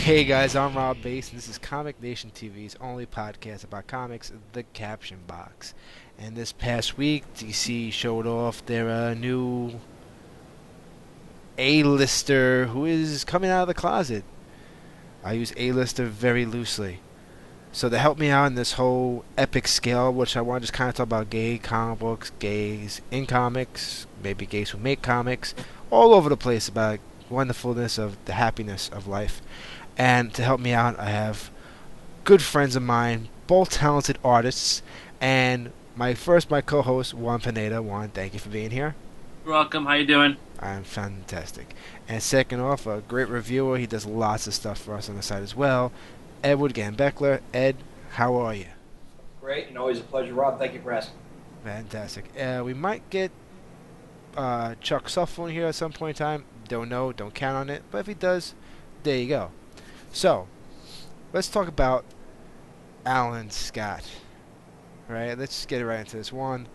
Hey guys, I'm Rob Bass, and this is Comic Nation TV's only podcast about comics, The Caption Box. And this past week, DC showed off their new A-lister who is coming out of the closet. I use A-lister very loosely. So to help me out in this whole epic scale, which I want to just kind of talk about gay comic books, gays in comics, maybe gays who make comics, all over the place about wonderfulness of the happiness of life. And to help me out, I have good friends of mine, both talented artists, and my co-host, Juan Pineda. Juan, thank you for being here. You're welcome. How you doing? I'm fantastic. And second off, a great reviewer. He does lots of stuff for us on the site as well. Edward Gambichler. Ed, how are you? Great, and always a pleasure, Rob. Thank you for asking. Fantastic. We might get Chuck Suffel in here at some point in time. Don't know, don't count on it. But if he does, there you go. So, let's talk about Alan Scott. Right? Let's just get right into this one.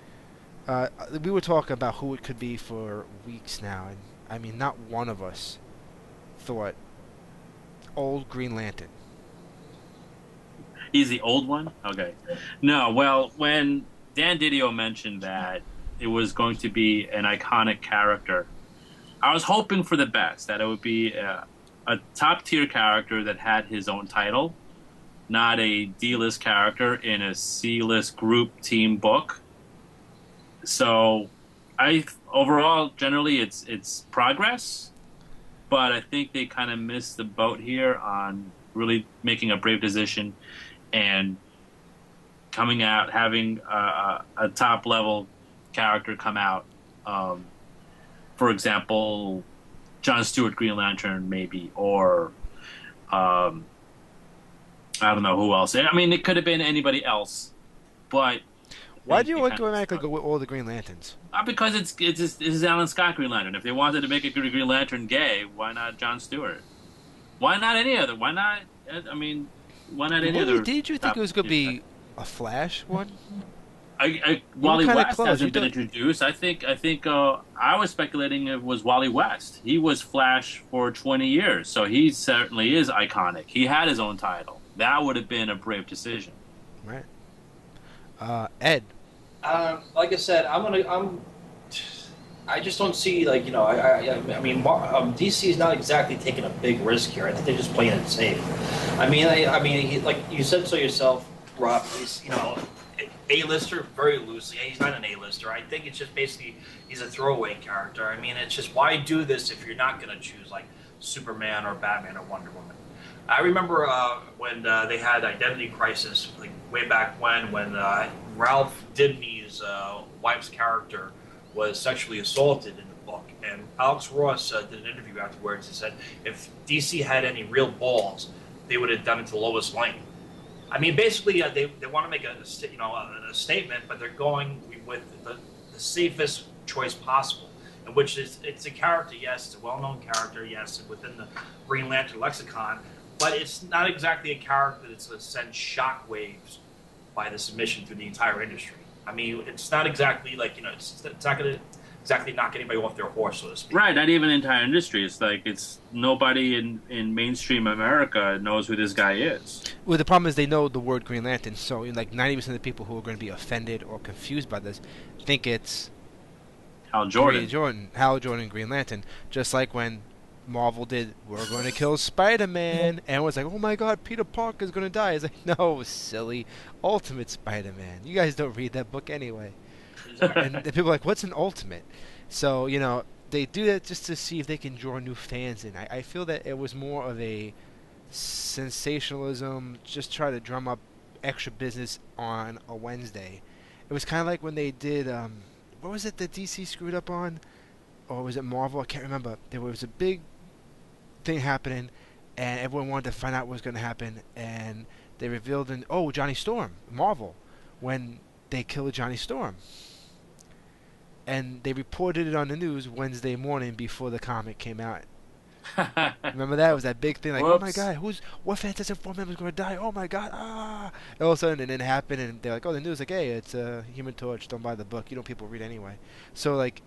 We were talking about who it could be for weeks now, and I mean, not one of us thought old Green Lantern. He's the old one? Okay. No, well, when Dan Didio mentioned that it was going to be an iconic character, I was hoping for the best, that it would be a top-tier character that had his own title, not a D-list character in a C-list group team book. So, overall, generally, it's progress, but I think they kind of missed the boat here on really making a brave decision and coming out, having a top-level character come out. For example, John Stewart Green Lantern, maybe, or I don't know who else. I mean, it could have been anybody else, but why do you want to automatically go with all the Green Lanterns? Because it's Alan Scott Green Lantern. If they wanted to make a Green Lantern gay, why not John Stewart? Why not any other? Why not? I mean, why not any other? Did you think it was going to be a Flash one? Wally West hasn't been introduced. I think I was speculating it was Wally West. He was Flash for 20 years, so he certainly is iconic. He had his own title. That would have been a brave decision. Right. Ed. Like I said, I just don't see I mean, DC is not exactly taking a big risk here. I think they're just playing it safe. Like you said so yourself, Rob. He's A-lister very loosely. He's not an A-lister. I think it's just basically he's a throwaway character. I mean, it's just why do this if you're not going to choose like Superman or Batman or Wonder Woman? I remember when they had Identity Crisis, like way back when Ralph Dibny's wife's character was sexually assaulted in the book, and Alex Ross did an interview afterwards and said if DC had any real balls, they would have done it to Lois Lane. I mean, basically, they want to make a statement, but they're going with the safest choice possible, in which it's a character, yes, it's a well-known character, yes, within the Green Lantern lexicon, but it's not exactly a character that's going to send shockwaves by the submission through the entire industry. I mean, it's not exactly it's not going to exactly knock anybody off their horse, so to speak. Right, not even the entire industry. It's like it's nobody in mainstream America knows who this guy is. Well, the problem is they know the word Green Lantern, so like 90% of the people who are going to be offended or confused by this think it's Hal Jordan. Hal Jordan, Green Lantern. Just like when Marvel did, we're going to kill Spider-Man, and it was like, oh my God, Peter Parker's going to die. It's like, no, silly, Ultimate Spider-Man. You guys don't read that book anyway. And people are like, what's an Ultimate? So, they do that just to see if they can draw new fans in. I feel that it was more of a sensationalism, just try to drum up extra business on a Wednesday. It was kind of like when they did, what was it that DC screwed up on? Or was it Marvel? I can't remember. There was a big thing happening, and everyone wanted to find out what was going to happen, and they revealed Johnny Storm, Marvel, when they killed Johnny Storm. And they reported it on the news Wednesday morning before the comic came out. Remember that? It was that big thing, like, Whoops. oh my God, what Fantastic Four member's going to die? Oh my God, ah! And all of a sudden, it didn't happen, and they're like, oh, the news, like, hey, it's Human Torch, don't buy the book. People read anyway. So, like,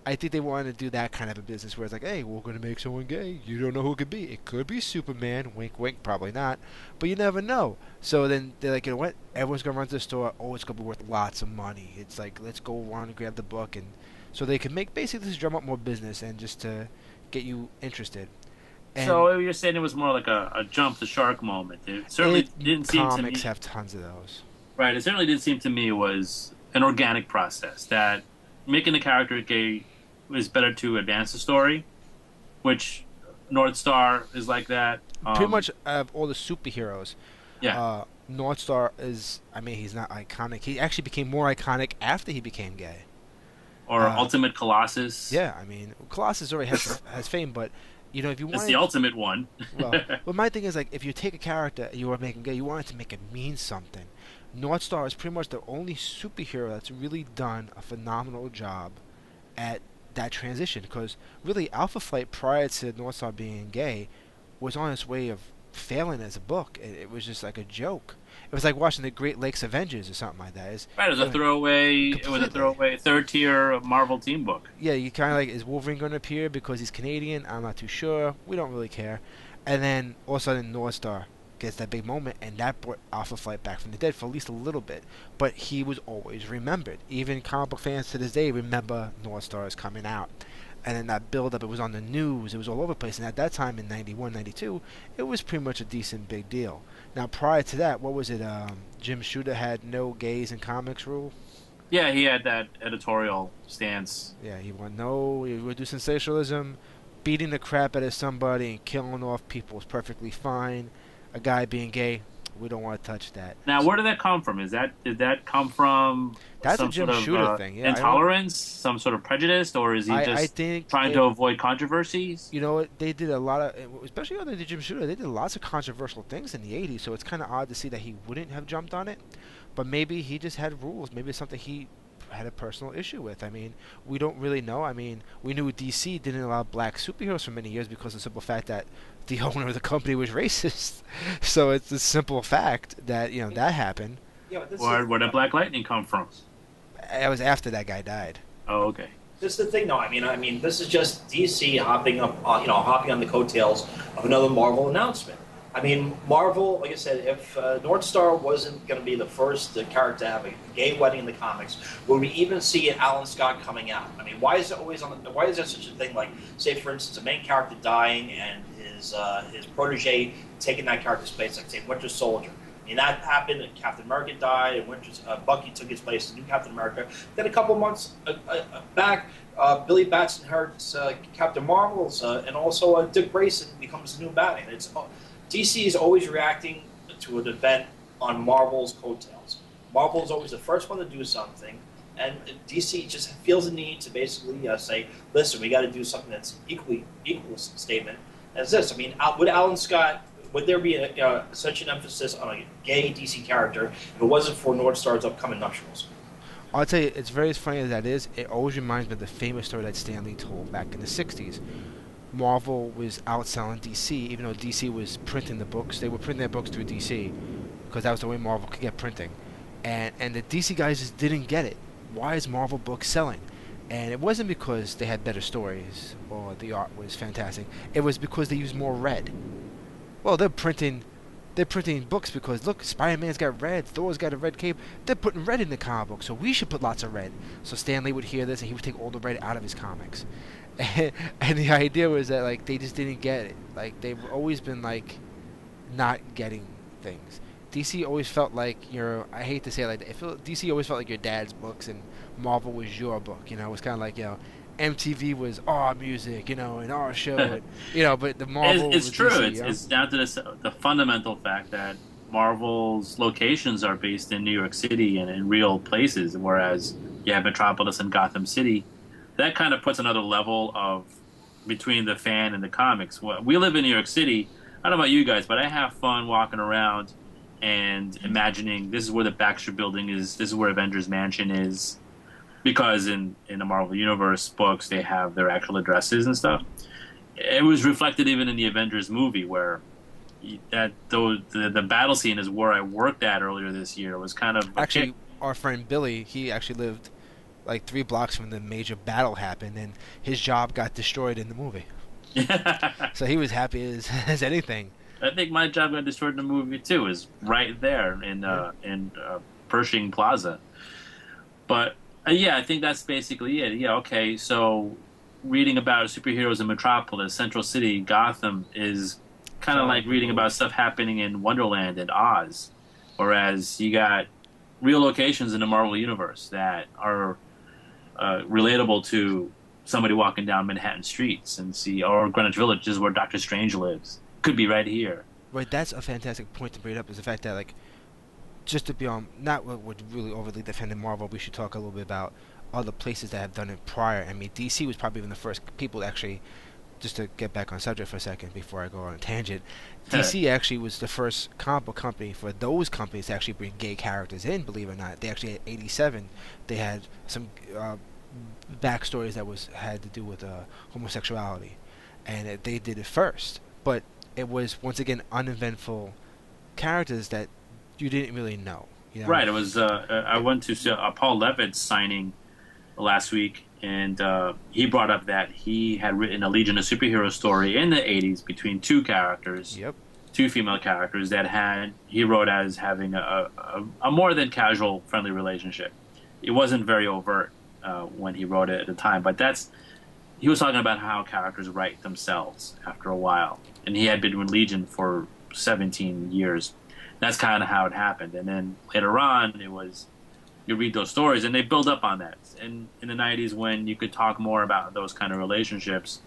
I think they wanted to do that kind of a business where it's like, hey, we're going to make someone gay. You don't know who it could be. It could be Superman. Wink, wink. Probably not. But you never know. So then they're like, you know what? Everyone's going to run to the store. Oh, it's going to be worth lots of money. It's like, let's go around and grab the book. And so they can make basically just drum up more business and just to get you interested. And So you're saying it was more like a jump the shark moment. It certainly didn't seem to me. Comics have tons of those. Right. It certainly did seem to me was an organic process that making the character gay was better to advance the story, which North Star is like that. Pretty much of all the superheroes, Yeah. North Star is, I mean, he's not iconic. He actually became more iconic after he became gay. Or Ultimate Colossus. Yeah, I mean, Colossus already has fame, but you know, if you want It's the ultimate one. well, my thing is like if you take a character and you want to make him gay, you want it to make it mean something. North Star is pretty much the only superhero that's really done a phenomenal job at that transition, because really Alpha Flight prior to North Star being gay was on its way of failing as a book. It was just like a joke. It was like watching the Great Lakes Avengers or something like that. Right, it was a throwaway. Completely. It was a throwaway third tier Marvel team book. Yeah, you kind of like, is Wolverine going to appear because he's Canadian? I'm not too sure. We don't really care. And then all of a sudden North Star gets that big moment, and that brought Alpha Flight back from the dead for at least a little bit. But he was always remembered. Even comic book fans to this day remember North Stars coming out. And then that build-up, it was on the news, it was all over the place. And at that time, in 91, 92, it was pretty much a decent big deal. Now, prior to that, what was it? Jim Shooter had no gays in comics rule. Yeah, he had that editorial stance. Yeah, he would do sensationalism, beating the crap out of somebody and killing off people is perfectly fine. A guy being gay, we don't want to touch that. Now, where did that come from? Did that come from That's some a Jim sort of Shooter thing. Yeah, intolerance, some sort of prejudice, or is he I just think trying to avoid controversies? You know what? They did a lot of, especially under the Jim Shooter, they did lots of controversial things in the 80s, so it's kind of odd to see that he wouldn't have jumped on it. But maybe he just had rules. Maybe it's something he had a personal issue with. I mean, we don't really know. I mean, we knew DC didn't allow black superheroes for many years because of the simple fact that the owner of the company was racist. So it's a simple fact that, you know, that happened. Yeah, but Where did Black Lightning come from? It was after that guy died. Oh, okay. This is the thing, though. I mean, this is just DC hopping on the coattails of another Marvel announcement. I mean, Marvel, like I said, if North Star wasn't going to be the first character to have a gay wedding in the comics, would we even see Alan Scott coming out? I mean, why is it always why is there such a thing like, say, for instance, a main character dying and his protege taking that character's place, like say Winter Soldier? I mean, that happened, and Captain America died, and Bucky took his place as new Captain America. Then a couple months back, Billy Batson inherits Captain Marvel's, and also Dick Grayson becomes the new Batman. DC is always reacting to an event on Marvel's coattails. Marvel is always the first one to do something, and DC just feels the need to basically say, listen, we got to do something that's equal statement as this. I mean, would Alan Scott, would there be such an emphasis on a gay DC character if it wasn't for North Star's upcoming nuptials? I'll tell you, it's very as funny as that is, it always reminds me of the famous story that Stan Lee told back in the 60s. Marvel was outselling DC, even though DC was printing the books. They were printing their books through DC because that was the way Marvel could get printing. And the DC guys just didn't get it. Why is Marvel books selling? And it wasn't because they had better stories or the art was fantastic. It was because they used more red. Well, they're printing books because, look, Spider-Man's got red, Thor's got a red cape. They're putting red in the comic book, so we should put lots of red. So Stan Lee would hear this and he would take all the red out of his comics. And the idea was that, like, they just didn't get it. Like, they've always been, like, not getting things. DC always felt like I hate to say it like that, DC always felt like your dad's books and Marvel was your book, you know. It was kind of like, you know, MTV was our music, you know, and our show, and, you know, but the Marvel It's was true. DC, It's down to the fundamental fact that Marvel's locations are based in New York City and in real places, whereas you have Metropolis and Gotham City. That kind of puts another level of between the fan and the comics. We live in New York City. I don't know about you guys, but I have fun walking around and imagining this is where the Baxter Building is, this is where Avengers Mansion is, because in the Marvel Universe books they have their actual addresses and stuff. It was reflected even in the Avengers movie where the battle scene is where I worked at earlier this year. It was kind of Actually, our friend Billy, he actually lived like 3 blocks from the major battle happened, and his job got destroyed in the movie. So he was happy as anything. I think my job got destroyed in the movie too. Is right there in Pershing Plaza. But yeah, I think that's basically it. Yeah, okay. So reading about superheroes in Metropolis, Central City, Gotham is kind of like reading about stuff happening in Wonderland and Oz, whereas you got real locations in the Marvel universe that are relatable to somebody walking down Manhattan streets and see, or Greenwich Village is where Doctor Strange lives. Could be right here. Right, that's a fantastic point to bring up, is the fact that, like, just to be on, not what would really overly defend Marvel, we should talk a little bit about other places that have done it prior. I mean, DC was probably even the first people to actually, just to get back on subject for a second before I go on a tangent, DC actually was the first comic book company for those companies to actually bring gay characters in, believe it or not. They actually had 87, they had some backstories that had to do with homosexuality, and they did it first. But it was, once again, uneventful characters that you didn't really know. You know? Right. It was. I went to Paul Levitt's signing last week, and he brought up that he had written a Legion of Superheroes story in the '80s between two characters, two female characters that he wrote as having a more than casual, friendly relationship. It wasn't very overt when he wrote it at the time, but he was talking about how characters write themselves after a while, and he had been with Legion for 17 years. That's kind of how it happened. And then later on, it was, you read those stories, and they build up on that. And in the 90s, when you could talk more about those kind of relationships,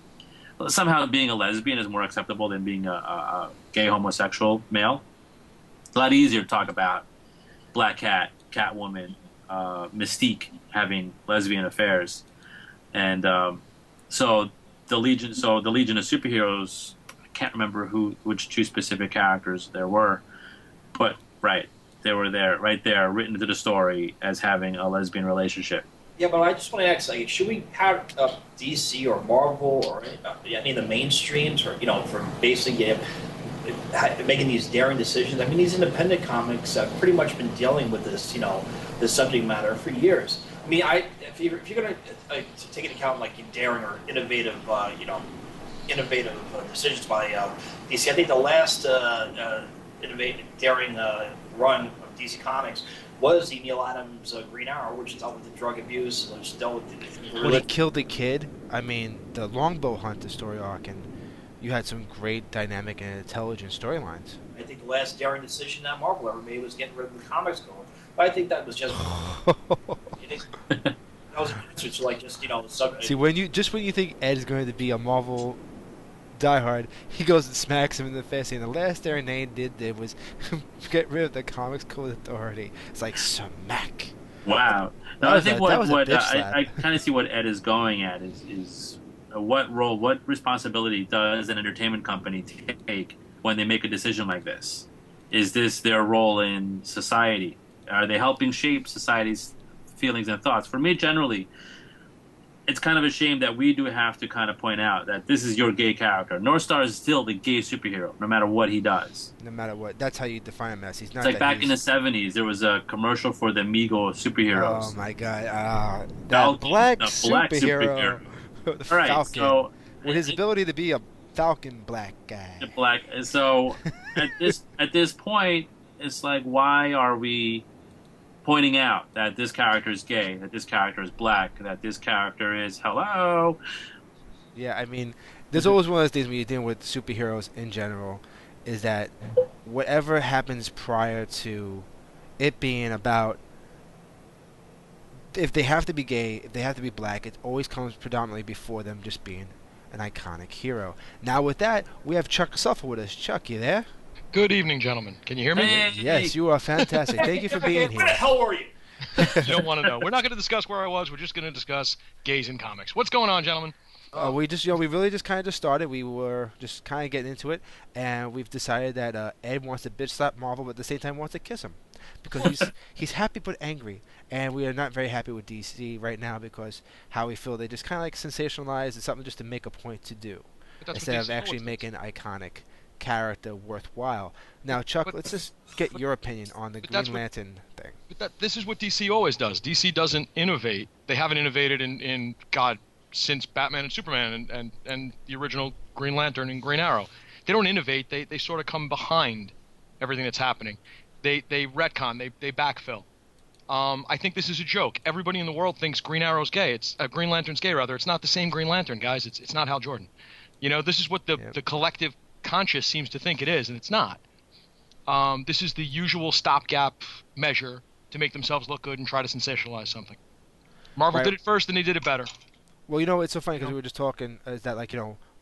somehow being a lesbian is more acceptable than being a gay homosexual male. It's a lot easier to talk about Black Cat, Catwoman, Mystique having lesbian affairs. And so the Legion of Superheroes, I can't remember which two specific characters there were, but right, they were there, right there, written into the story as having a lesbian relationship. Yeah, but I just want to ask, like, should we have DC or Marvel or any of the mainstreams, or for basically making these daring decisions? I mean, these independent comics have pretty much been dealing with this, this subject matter for years. I mean, if you're going to take into account like daring or innovative, innovative decisions by DC, I think the last innovative, daring run of DC Comics was the Neil Adams Green Arrow, which dealt with the drug abuse, which dealt with the... When he killed the kid, I mean, the Longbow Hunt, the story arc, and you had some great dynamic and intelligent storylines. I think the last daring decision that Marvel ever made was getting rid of the comics going. But I think that was just... that was an answer to, like, just, See, when you think Ed is going to be a Marvel diehard, he goes and smacks him in the face, and the last daring they did was get rid of the Comics Code Authority. It's like, smack. Wow. No, I think I kind of see what Ed is going at is what responsibility does an entertainment company take when they make a decision like this? Is this their role in society? Are they helping shape society's feelings and thoughts? For me, generally, it's kind of a shame that we do have to kind of point out that this is your gay character. Northstar is still the gay superhero, no matter what he does. No matter what. That's how you define him as. He's not. It's like back in the 70s, there was a commercial for the Amigo superheroes. Oh, my God. That black superhero. The right, Falcon. So, with his ability to be a Falcon black guy. So, at this point, it's like, why are we pointing out that this character is gay, that this character is black, that this character is hello? Yeah, I mean, there's always one of those things when you're dealing with superheroes in general, is that whatever happens prior to it being about, if they have to be gay, if they have to be black, it always comes predominantly before them just being an iconic hero. Now with that, we have Chuck Suffel with us. Chuck, you there? Good evening, gentlemen. Can you hear me? Hey. Yes, you are fantastic. Thank you for being here. Where the hell were you? You don't want to know. We're not going to discuss where I was. We're just going to discuss gays in comics. What's going on, gentlemen? We really just kind of just started. We were just kind of getting into it, and we've decided that Ed wants to bitch slap Marvel, but at the same time wants to kiss him, because he's happy but angry, and we are not very happy with DC right now because how we feel they just kind of like sensationalize. It's something just to make a point to do instead of actually making iconic character worthwhile. Now, Chuck, But- let's just get your opinion on the but that's Green Lantern thing. But this is what DC always does. DC doesn't innovate. They haven't innovated in God since Batman and Superman and the original Green Lantern and Green Arrow. They don't innovate. They sort of come behind everything that's happening. They retcon. They backfill. I think this is a joke. Everybody in the world thinks Green Arrow's gay. It's Green Lantern's gay, rather. It's not the same Green Lantern, guys. It's not Hal Jordan. You know, this is what the collective conscious seems to think it is, and it's not. This is the usual stopgap measure to make themselves look good and try to sensationalize something. Marvel Right. did it first, and they did it better. Well, it's so funny because we were just talking, is that, like,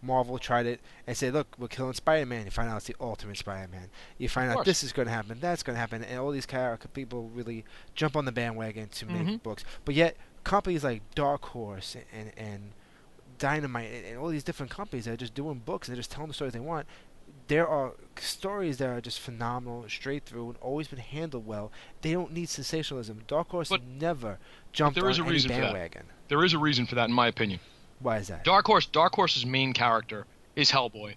Marvel tried it and said, look, we're killing Spider-Man. You find out it's the ultimate Spider-Man. You find out course. this is going to happen, that's going to happen, and all these people really jump on the bandwagon to make books. But yet, companies like Dark Horse and Dynamite and all these different companies that are just doing books and they're just telling the stories they want. There are stories that are just phenomenal, straight through, and always been handled well. They don't need sensationalism. Dark Horse never jumped there is on a any reason for that. bandwagon. There is a reason for that, in my opinion. Why is that? Dark Horse's main character is Hellboy,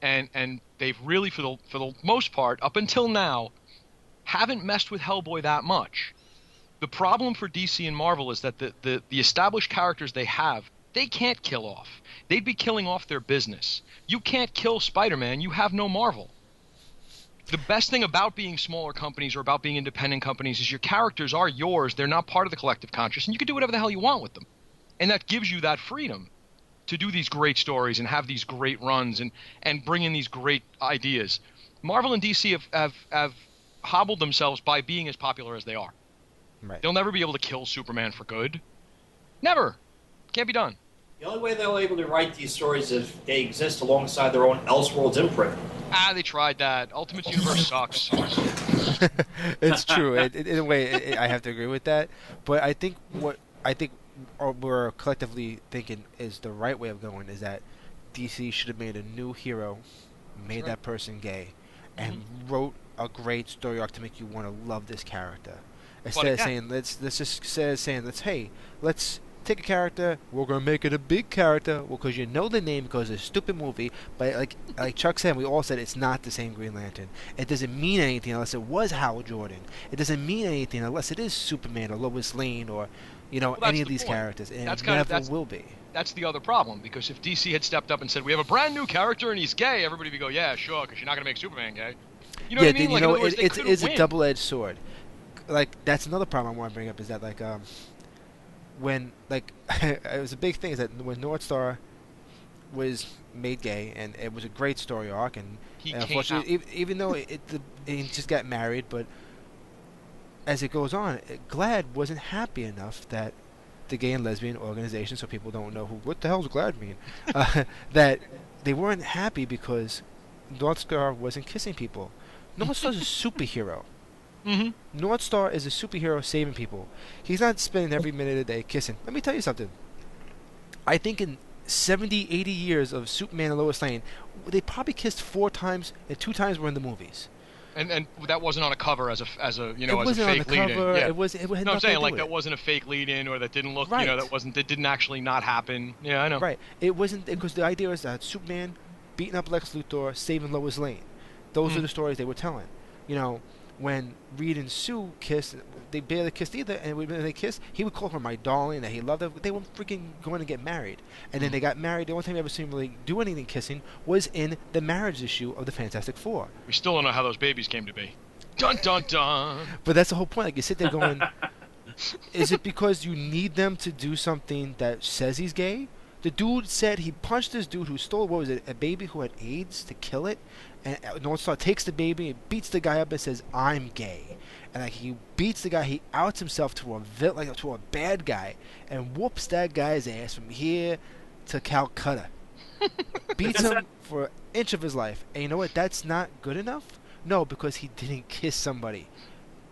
and they've really, for the most part, up until now, haven't messed with Hellboy that much. The problem for DC and Marvel is that the established characters they have, they can't kill off. They'd be killing off their business. You can't kill Spider-Man. You have no Marvel. The best thing about being smaller companies or about being independent companies is your characters are yours. They're not part of the collective conscious, and you can do whatever the hell you want with them. And that gives you that freedom to do these great stories and have these great runs and bring in these great ideas. Marvel and DC have hobbled themselves by being as popular as they are. Right. They'll never be able to kill Superman for good. Never. Can't be done. The only way they're able to write these stories is if they exist alongside their own Elseworlds imprint. They tried that. Ultimate Universe sucks. It's true. In a way, I have to agree with that. But I think we're collectively thinking is the right way of going is that DC should have made a new hero, made that person gay, and wrote a great story arc to make you want to love this character. Instead of saying let's take a character, we're gonna make it a big character, well, because you know the name because it's a stupid movie. But like Chuck said, we all said it's not the same Green Lantern. It doesn't mean anything unless it was Hal Jordan. It doesn't mean anything unless it is Superman or Lois Lane or any of these characters. And it never will be. That's the other problem, because if DC had stepped up and said, we have a brand new character and he's gay, everybody would go, yeah, sure, because you're not going to make Superman gay. You know what I mean? Like, in other words, it's a double-edged sword. Like, that's another problem I want to bring up is that, like, when, like, it was a big thing is that when North Star was made gay, and it was a great story arc, and unfortunately, even though he just got married, but as it goes on, GLAAD wasn't happy enough that the gay and lesbian organization, so people don't know what the hell does GLAAD mean, that they weren't happy because North Star wasn't kissing people. North Star's a superhero. Mm-hmm. North Star is a superhero saving people. He's not spending every minute of the day kissing. Let me tell you something. I think in 70, 80 years of Superman and Lois Lane, they probably kissed 4 times, and 2 times were in the movies. And that wasn't on a cover as a It as a wasn't fake on the lead-in. cover. Yeah. It had No, I'm nothing saying to do like with that it. wasn't a fake lead-in, or that didn't look, Right. that didn't actually not happen. Yeah, I know. Right. It wasn't because the idea was that Superman beating up Lex Luthor, saving Lois Lane. Those are the stories they were telling. When Reed and Sue kissed, they barely kissed either, and when they kissed, he would call her my darling, that he loved her. They were freaking going to get married. And then they got married. The only time I ever seen them really do anything kissing was in the marriage issue of the Fantastic Four. We still don't know how those babies came to be. Dun dun dun. But that's the whole point. Like, you sit there going, is it because you need them to do something that says he's gay? The dude said he punched this dude who stole, what was it, a baby who had AIDS to kill it? And North Star takes the baby and beats the guy up and says, I'm gay. And like, he beats the guy, he outs himself to a bad guy and whoops that guy's ass from here to Calcutta. Beats him for an inch of his life. And you know what? That's not good enough? No, because he didn't kiss somebody.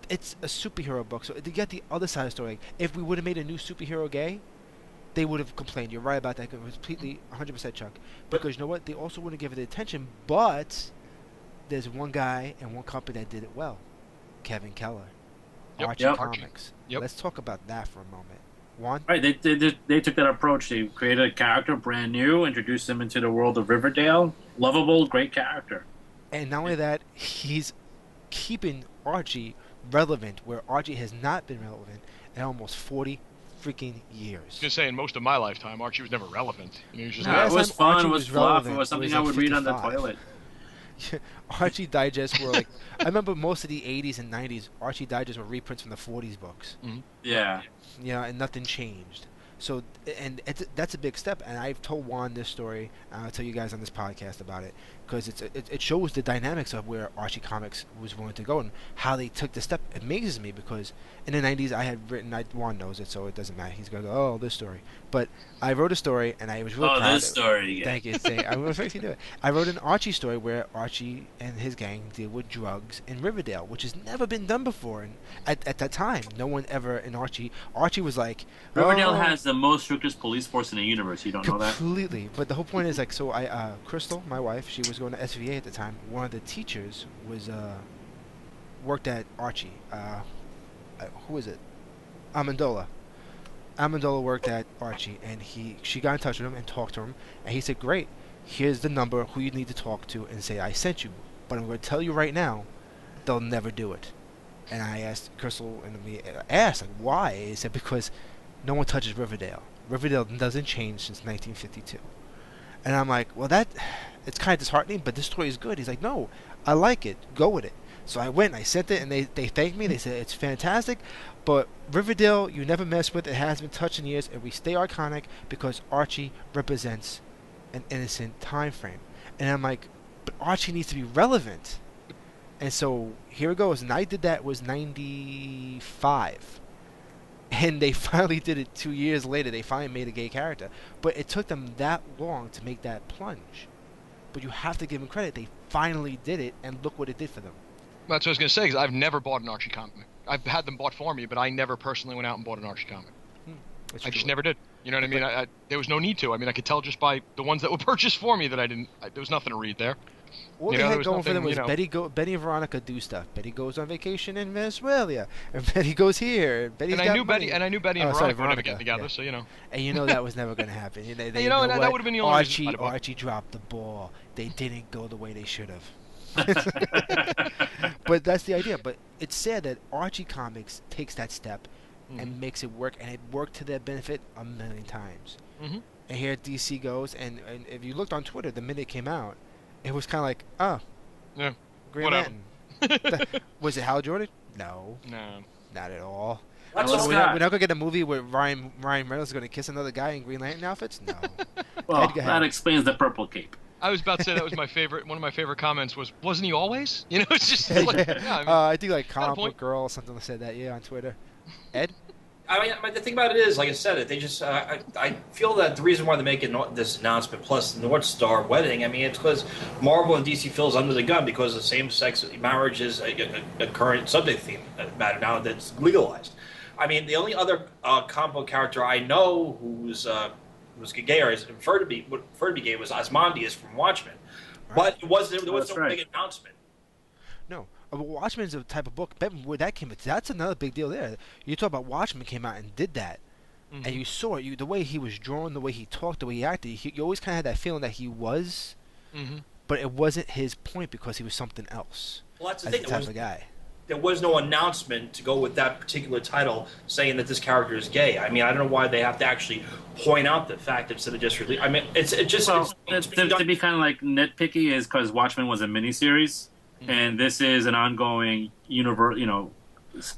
It's a superhero book. So to get the other side of the story, if we would have made a new superhero gay, they would have complained. You're right about that. Completely, 100% Chuck. Because you know what? They also wouldn't give it the attention. But there's one guy and one company that did it well. Kevin Keller. Yep. Archie Yep. Comics. Yep. Let's talk about that for a moment. Juan? Right, they took that approach. They created a character brand new, introduced them into the world of Riverdale. Lovable, great character. And not only that, he's keeping Archie relevant where Archie has not been relevant in almost 40 freaking years. I was gonna say in most of my lifetime, Archie was never relevant. You know, he was just No, last it was time fun. Archie It was was fluff. relevant, It was something was I like would read on the 55. toilet. Archie Digests were like, I remember most of the 80s and 90s, Archie Digests were reprints from the 40s books. Yeah. And nothing changed. So, and that's a big step. And I've told Juan this story, and I'll tell you guys on this podcast about it, because it shows the dynamics of where Archie Comics was willing to go and how they took the step. It amazes me because in the 90s I had written, Juan knows it, so it doesn't matter. He's going to go, oh, this story. But I wrote a story, and I was really proud. Oh, this story. Thank you. I was expecting you to do it. I wrote an Archie story where Archie and his gang deal with drugs in Riverdale, which has never been done before. And at that time, no one ever in Archie was like, Riverdale has the most strictest police force in the universe. You don't know that? Completely. But the whole point is, like, so Crystal, my wife, she was going to SVA at the time. One of the teachers was worked at Archie. Who is it? Amendola. Amendola worked at Archie, and she got in touch with him and talked to him, and he said, great, here's the number who you need to talk to and say I sent you. But I'm going to tell you right now, they'll never do it. And I asked Crystal, and we asked, like, why? He said, because no one touches Riverdale. Riverdale doesn't change since 1952. And I'm like, well, it's kind of disheartening, but this story is good. He's like, no, I like it. Go with it. So I went and I sent it, and they thanked me. They said, it's fantastic, but Riverdale, you never mess with. It hasn't been touched in years, and we stay iconic because Archie represents an innocent time frame. And I'm like, but Archie needs to be relevant. And so here it goes. And I did that was 95. And they finally did it 2 years later. They finally made a gay character. But it took them that long to make that plunge. But you have to give them credit. They finally did it, and look what it did for them. That's what I was going to say, because I've never bought an Archie comic. I've had them bought for me, but I never personally went out and bought an Archie comic. I just never did. You know what I mean? There was no need to. I mean, I could tell just by the ones that were purchased for me that there was nothing to read there. All they had going for them was Betty and Veronica do stuff. Betty goes on vacation in Venezuela, and Betty goes here. And I knew Betty and Veronica were never getting together, so you know. And that was never going to happen. And that would have been the only reason. Archie dropped the ball. They didn't go the way they should have. But that's the idea. But it's sad that Archie Comics takes that step and makes it work, and it worked to their benefit a million times. And here DC goes, and if you looked on Twitter the minute it came out, it was kind of like, oh, yeah, Green Lantern. Was it Hal Jordan? No, not at all. We're not going to get a movie where Ryan Reynolds is going to kiss another guy in Green Lantern outfits? No. Well, that explains the purple cape. I was about to say that was my favorite. One of my favorite comments was, "Wasn't he always?" You know, it's just like, I think like Comic Book Girl or something said that on Twitter. Ed. I mean, the thing about it is, like I said, they just. I feel that the reason why they're making this announcement plus the North Star wedding, I mean, it's because Marvel and DC feels under the gun because the same-sex marriage is a current subject theme matter now that's legalized. I mean, the only other comic book character I know who's gay or is referred to be gay was Ozymandias from Watchmen, but there was no big announcement. No. Watchmen is a type of book. Where that came, that's another big deal there. You talk about Watchmen came out and did that, and you saw it. The way he was drawn, the way he talked, the way he acted. You always kind of had that feeling that he was, but it wasn't his point because he was something else. Well, that's the thing. Type of guy. There was no announcement to go with that particular title saying that this character is gay. I mean, I don't know why they have to actually point out the fact instead of just release. I mean, to be kind of like nitpicky is because Watchmen was a miniseries. And this is an ongoing universe,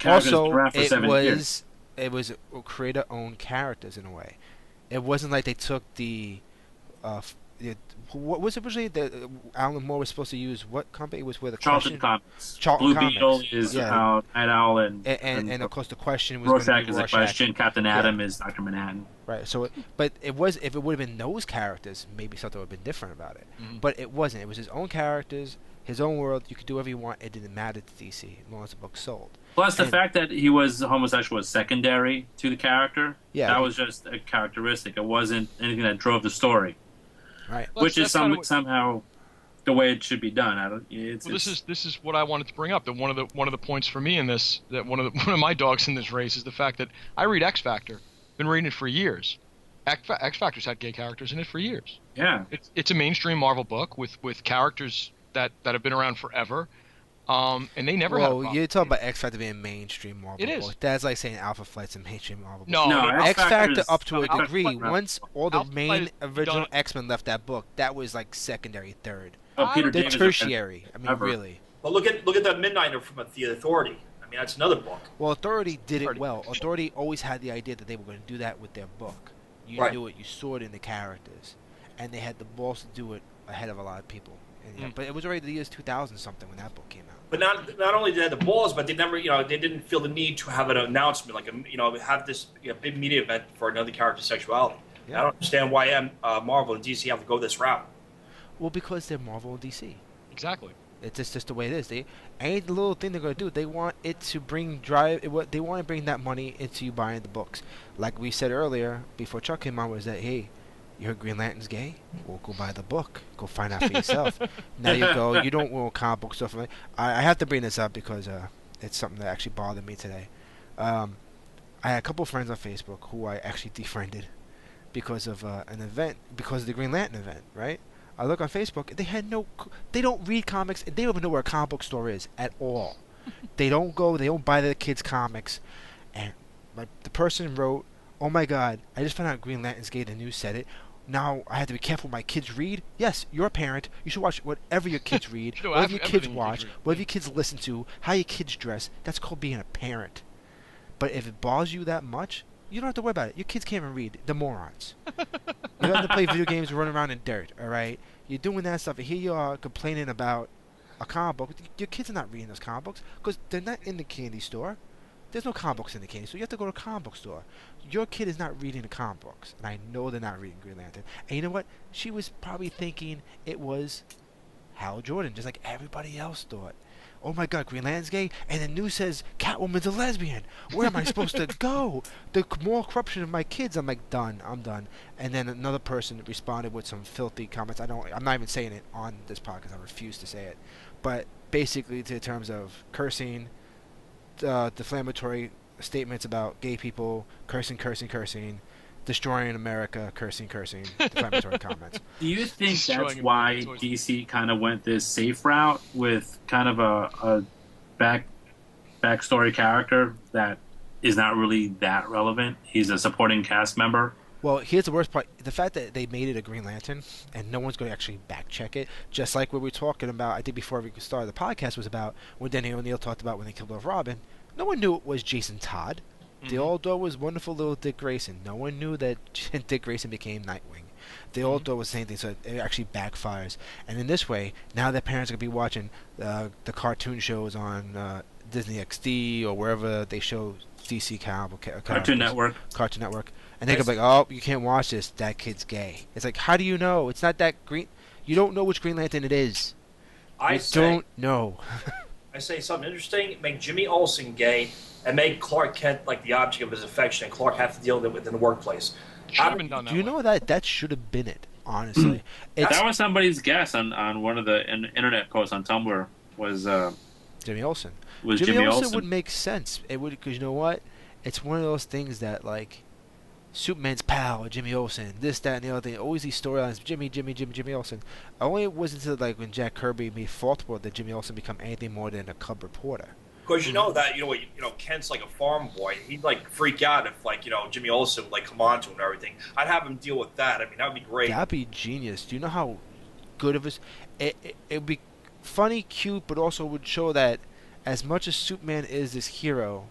also, it was creator-owned characters in a way. It wasn't like they took what was originally Alan Moore was supposed to use? What company was where the Charlton Comics. Blue Beetle is Night Owl, and of course the question was Rorschach is a question. Captain Atom is Dr. Manhattan. Right. So, but it was if it would have been those characters, maybe something would have been different about it. But it wasn't. It was his own characters. His own world, you could do whatever you want. It didn't matter to DC as long as the book sold. Plus, the fact that he was homosexual was secondary to the character. Yeah, that was just a characteristic. It wasn't anything that drove the story. Right. Which is somehow the way it should be done. This is what I wanted to bring up. That one of the points for me in this, that one of my dogs in this race is the fact that I read X Factor. Been reading it for years. X Factor's had gay characters in it for years. Yeah. It's a mainstream Marvel book with characters that have been around forever, and they never had a Well, problem. you're talking about X Factor being mainstream Marvel. It is. book. That's like saying Alpha Flight's a mainstream Marvel. book. No, X Factor up to a Alpha degree. Flight- Once all the Alpha Flight main is original done- X-Men left that book, that was like secondary, third. Oh, Peter They're David tertiary. I mean, ever. really. But look at the Midnighter from the Authority. I mean, that's another book. Well, Authority did it Authority. well. Authority always had the idea that they were going to do that with their book. You Right. knew it. You saw it in the characters, and they had the balls to do it ahead of a lot of people. And, yeah, but it was already the years 2000 something when that book came out. But not only did they have the balls, but they never, they didn't feel the need to have an announcement, like have this big media event for another character's sexuality. Yeah. I don't understand why Marvel and DC have to go this route. Well, because they're Marvel and DC. Exactly. It's just the way it is. They any little thing they're gonna do. They want it to they want to bring that money into you buying the books. Like we said earlier, before Chuck came on, was that hey, you heard Green Lantern's gay? Well, go buy the book. Go find out for yourself. Now you go. You don't want comic book stuff. I have to bring this up because it's something that actually bothered me today. I had a couple of friends on Facebook who I actually defriended because of an event, because of the Green Lantern event, right? I look on Facebook. They don't read comics. They don't even know where a comic book store is at all. They don't go. They don't buy their kids comics. And the person wrote, "Oh my God! I just found out Green Lantern's gay. The news said it. Now I have to be careful what my kids read." Yes, you're a parent. You should watch whatever your kids read, No, whatever your kids everything your watch, kids read. whatever your kids listen to, how your kids dress. That's called being a parent. But if it bothers you that much, you don't have to worry about it. Your kids can't even read. They're morons. You don't have to play video games and run around in dirt, all right? You're doing that stuff, and here you are complaining about a comic book. Your kids are not reading those comic books because they're not in the candy store. There's no comic books in the candy store. You have to go to a comic book store. Your kid is not reading the comic books, and I know they're not reading Green Lantern. And you know what? She was probably thinking it was Hal Jordan, just like everybody else thought. Oh my God, Green Lantern's gay, and the news says Catwoman's a lesbian. Where am I supposed to go? The moral corruption of my kids. I'm like, done. I'm done. And then another person responded with some filthy comments. I'm not even saying it on this podcast. I refuse to say it. But basically, to terms of cursing, defamatory statements about gay people, cursing, destroying America, cursing, defamatory comments. Do you think Destroying that's why American DC kind of went this safe route with kind of a backstory character that is not really that relevant? He's a supporting cast member. Well, here's the worst part. The fact that they made it a Green Lantern and no one's going to actually back check it, just like what we were talking about, I think before we started the podcast, was about when Denny O'Neil talked about when they killed off Robin. No one knew it was Jason Todd. They all thought it was wonderful little Dick Grayson. No one knew that Dick Grayson became Nightwing. They all thought it was the same thing, so it actually backfires. And in this way, now their parents are going to be watching the cartoon shows on Disney XD or wherever they show DC Cartoon Network. Cartoon Network. And they're going to be like, oh, you can't watch this. That kid's gay. It's like, how do you know? It's not that green. You don't know which Green Lantern it is. You don't know. I say something interesting. Make Jimmy Olsen gay and make Clark Kent like the object of his affection, and Clark have to deal with it within the workplace. Should have been done that Do you way. know that should have been it? Honestly, That was somebody's guess on one of the internet posts on Tumblr was Jimmy Olsen. Jimmy Olsen Olsen. would make sense. It would, because you know what? It's one of those things that like Superman's pal, Jimmy Olsen, this, that, and the other thing. Always these storylines. Jimmy Olsen. Only it wasn't until like when Jack Kirby made Faltboard that Jimmy Olsen become anything more than a cub reporter. Because you know that Kent's like a farm boy. He'd like freak out if Jimmy Olsen would like come on to him and everything. I'd have him deal with that. I mean, that would be great. That'd be genius. Do you know how good of us? It would be funny, cute, but also would show that as much as Superman is this hero,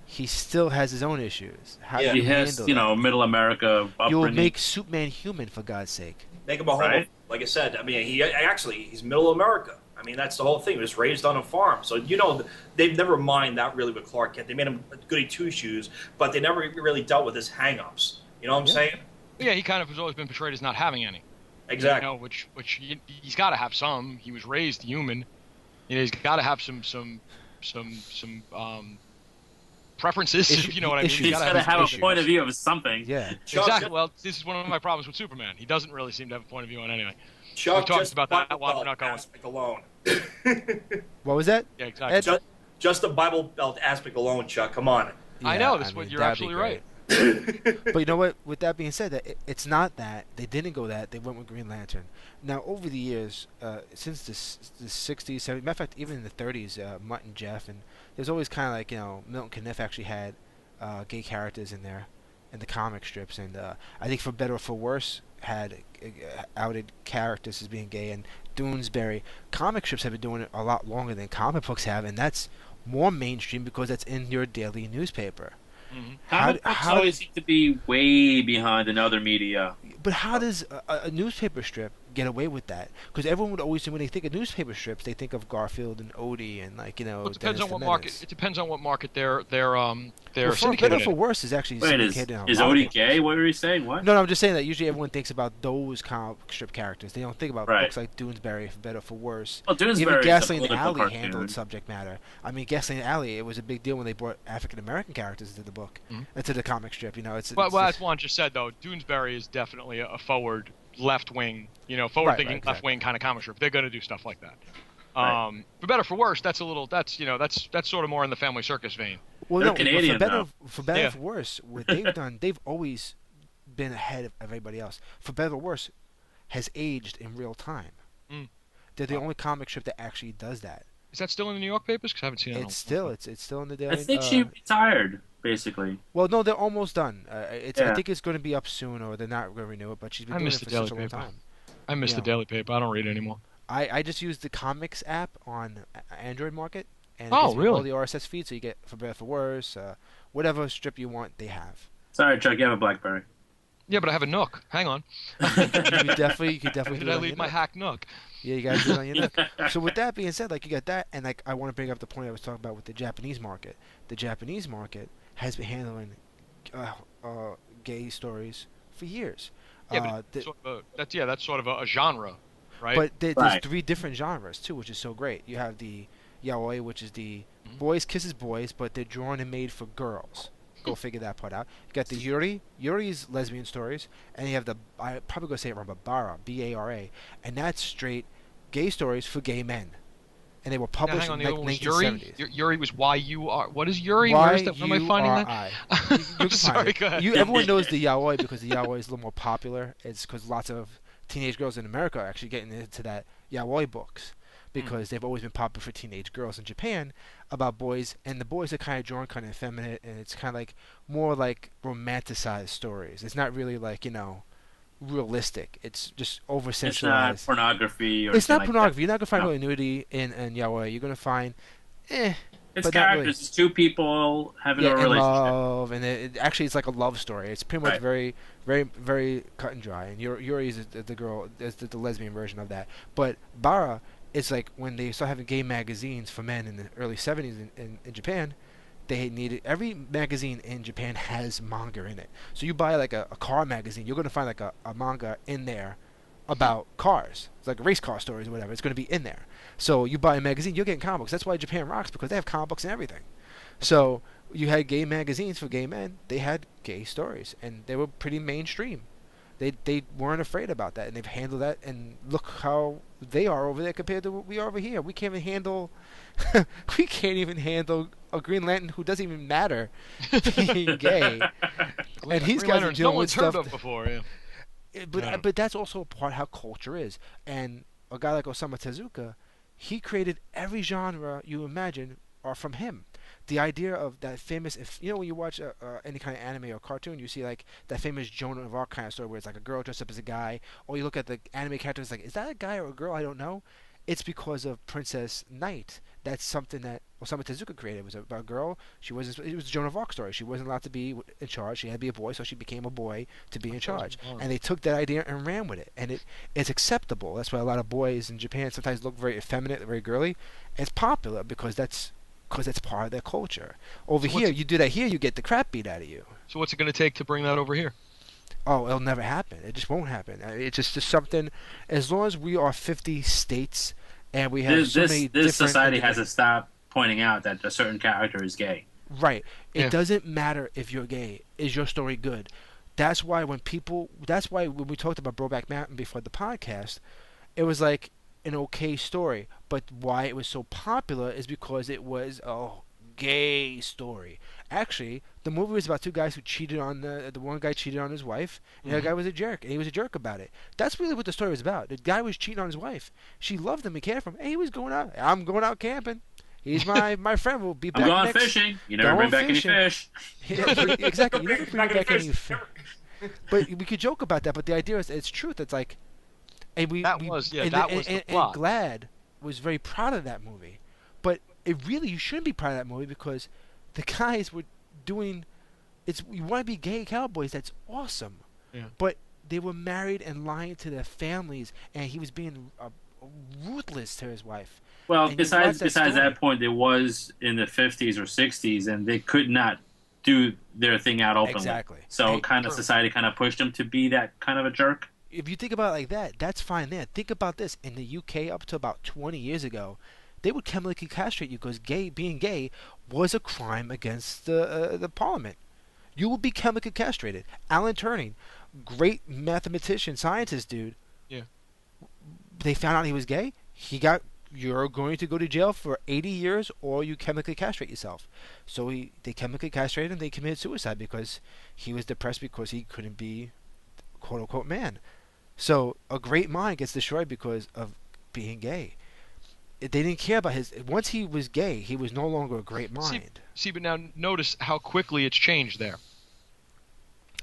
he still has his own issues. How Yeah. do you He has, handle that? middle America upbringing. You'll make Superman human, for God's sake. Make him a homo. Right. Like I said, I mean, he's middle America. I mean, that's the whole thing. He was raised on a farm. So, they've never mind that really with Clark Kent. They made him goody two-shoes, but they never really dealt with his hang-ups. You know what I'm saying? Yeah, he kind of has always been portrayed as not having any. Exactly. He's got to have some. He was raised human. He's got to have some preferences. If you know what I mean. Issues. He's got to have issues. a point of view of something. Yeah. Exactly. Well, this is one of my problems with Superman. He doesn't really seem to have a point of view on anything. Chuck, we talked just about that while we're Bible not going. aspect alone. What was that? Yeah, exactly. Ed? just the Bible Belt aspect alone, Chuck. Come on. I know, Yeah, you're that'd be absolutely great. right. But you know what? With that being said, it's not that they didn't go that. They went with Green Lantern. Now, over the years, since the '60s, '70s, matter of fact, even in the '30s, Mutt and Jeff, and there's always kind of like Milton Caniff actually had gay characters in there, in the comic strips, and I think for better or for worse had outed characters as being gay. And Doonesbury comic strips have been doing it a lot longer than comic books have, and that's more mainstream because that's in your daily newspaper. Mm-hmm. Comic books always seem to be way behind in other media. But how does a newspaper strip get away with that? Because everyone would always, when they think of newspaper strips, they think of Garfield and Odie and Well, it depends Dennis on the what Menace. market. It depends on what market they're Well, for syndicated better or for in. worse is actually Wait, syndicated in a is lot of Odie books. gay? What were you saying? What? No, I'm just saying that usually everyone thinks about those comic strip characters. They don't think about Right. books like Doonesbury, for better or for worse. Well, Even Doonesbury is a Gasoline political Alley cartoon. handled subject matter. I mean, Gasoline Alley, it was a big deal when they brought African American characters into the book, into the comic strip. It's Well, it's as just- Juan just said, though, Doonesbury is definitely a forward left wing, forward-thinking Right, exactly. left wing kind of comic strip. They're going to do stuff like that. Right. For better or for worse, that's sort of more in the Family Circus vein. Well, They're no, Canadian, for better, though. for better Yeah. or for worse, what they've done, they've always been ahead of everybody else. For better or worse, has aged in real time. Mm. They're the only comic strip that actually does that. Is that still in the New York papers? Because I haven't seen it. It's still in the daily. I think she retired, basically. Well, no, they're almost done. I Yeah. think it's going to be up soon, or they're not going to renew it. But she's been I doing miss it the for daily such a long paper. time. I miss the Yeah. daily paper. I don't read it anymore. I just use the comics app on Android Market, and it Oh, gives me really? all the RSS feeds, so you get for better for worse, whatever strip you want, they have. Sorry, Chuck, you have a BlackBerry. Yeah, but I have a Nook. Hang on. You could definitely Where do did it I on leave your my Nook. hack Nook? Yeah, you guys do it on your Nook. So with that being said, you got that, and I want to bring up the point I was talking about with the Japanese market. The Japanese market has been handling gay stories for years. Yeah, but that's sort of a genre, right? But there's Right. 3 different genres too, which is so great. You have the yaoi, which is the boys kisses boys, but they're drawn and made for girls. Go figure that part out. You got the yuri. Yuri's lesbian stories, and you have the, I probably gonna say it wrong, but bara, B-A-R-A, and that's straight gay stories for gay men. And they were Now, published hang on, in the like other one was Yuri. 1970s. Yuri was Y-U-R. What is Yuri? Where is that? Where am I finding that? Y-U-R-I. You can Sorry, find it. go ahead. Everyone knows the yaoi because the yaoi is a little more popular. It's because lots of teenage girls in America are actually getting into that yaoi books because they've always been popular for teenage girls in Japan about boys, and the boys are kind of drawn kind of effeminate, and it's kind of like more like romanticized stories. It's not really realistic. It's just over It's not sensualized. pornography or It's not anything like pornography. You're not gonna find No. really nudity in yaoi. You're gonna find, that. It's but not really. characters. It's two people having a in relationship. love, and actually it's like a love story. It's pretty much Right. very, very, very cut and dry. And Yuri is the girl, is the lesbian version of that. But Bara, it's like when they started having gay magazines for men in the early '70s in Japan. They needed, every magazine in Japan has manga in it. So you buy like a car magazine, you're gonna find like a manga in there about cars. It's like race car stories or whatever. It's gonna be in there. So you buy a magazine, you're getting comic books. That's why Japan rocks, because they have comic books and everything. So you had gay magazines for gay men. They had gay stories, and they were pretty mainstream. They weren't afraid about that, and they've handled that. And look how they are over there compared to what we are over here. We can't even handle we can't even handle a Green Lantern who doesn't even matter being gay. And these Green guys are Lantern, dealing no with one's heard stuff. of before. Yeah. But that's also a part how culture is. And a guy like Osamu Tezuka, he created every genre you imagine are from him. The idea of that famous, if when you watch any kind of anime or cartoon, you see like that famous Joan of Arc kind of story where it's like a girl dressed up as a guy, or you look at the anime character, it's like, is that a guy or a girl? I don't know. It's because of Princess Knight. That's something that Osamu Tezuka created. It was about a girl. It was a Joan of Arc story. She wasn't allowed to be in charge. She had to be a boy, so she became a boy to be in charge. And they took that idea and ran with it. And it's acceptable. That's why a lot of boys in Japan sometimes look very effeminate, very girly. It's popular because that's part of their culture. Over So here, you do that here, you get the crap beat out of you. So what's it going to take to bring that over here? Oh, it'll never happen. It just won't happen. It's just something. As long as we are 50 states and we have so many This different society has to stop pointing out that a certain character is gay. Right. It Yeah. doesn't matter if you're gay. Is your story good? That's why when we talked about Brokeback Mountain before the podcast, it was like an okay story. But why it was so popular is because it was a gay story. Actually, the movie was about two guys who cheated on the one guy cheated on his wife, and the other guy was a jerk, and he was a jerk about it. That's really what the story was about. The guy was cheating on his wife. She loved him and cared for him. And he was going out. I'm going out camping. He's my friend. We'll be back I'm going next. fishing. You never bring back any fish. Yeah, exactly. You never bring back any fish. But we could joke about that. But the idea is, it's truth. It's like, and that was the plot. And Glad was very proud of that movie. But you shouldn't be proud of that movie because the guys were doing. You want to be gay cowboys? That's awesome. Yeah. But they were married and lying to their families, and he was being ruthless to his wife. Well, And besides that point, it was in the 50s or 60s, and they could not do their thing out openly. Exactly. So society kind of pushed them to be that kind of a jerk. If you think about it like that, that's fine there. Think about this. In the UK, up to about 20 years ago, they would chemically castrate you because being gay was a crime against the parliament. You would be chemically castrated. Alan Turing, great mathematician, scientist dude. Yeah. They found out he was gay. You're going to go to jail for 80 years or you chemically castrate yourself. So they chemically castrated him. They committed suicide because he was depressed because he couldn't be quote-unquote man. So a great mind gets destroyed because of being gay. They didn't care about once he was gay, he was no longer a great mind. See, but now notice how quickly it's changed there.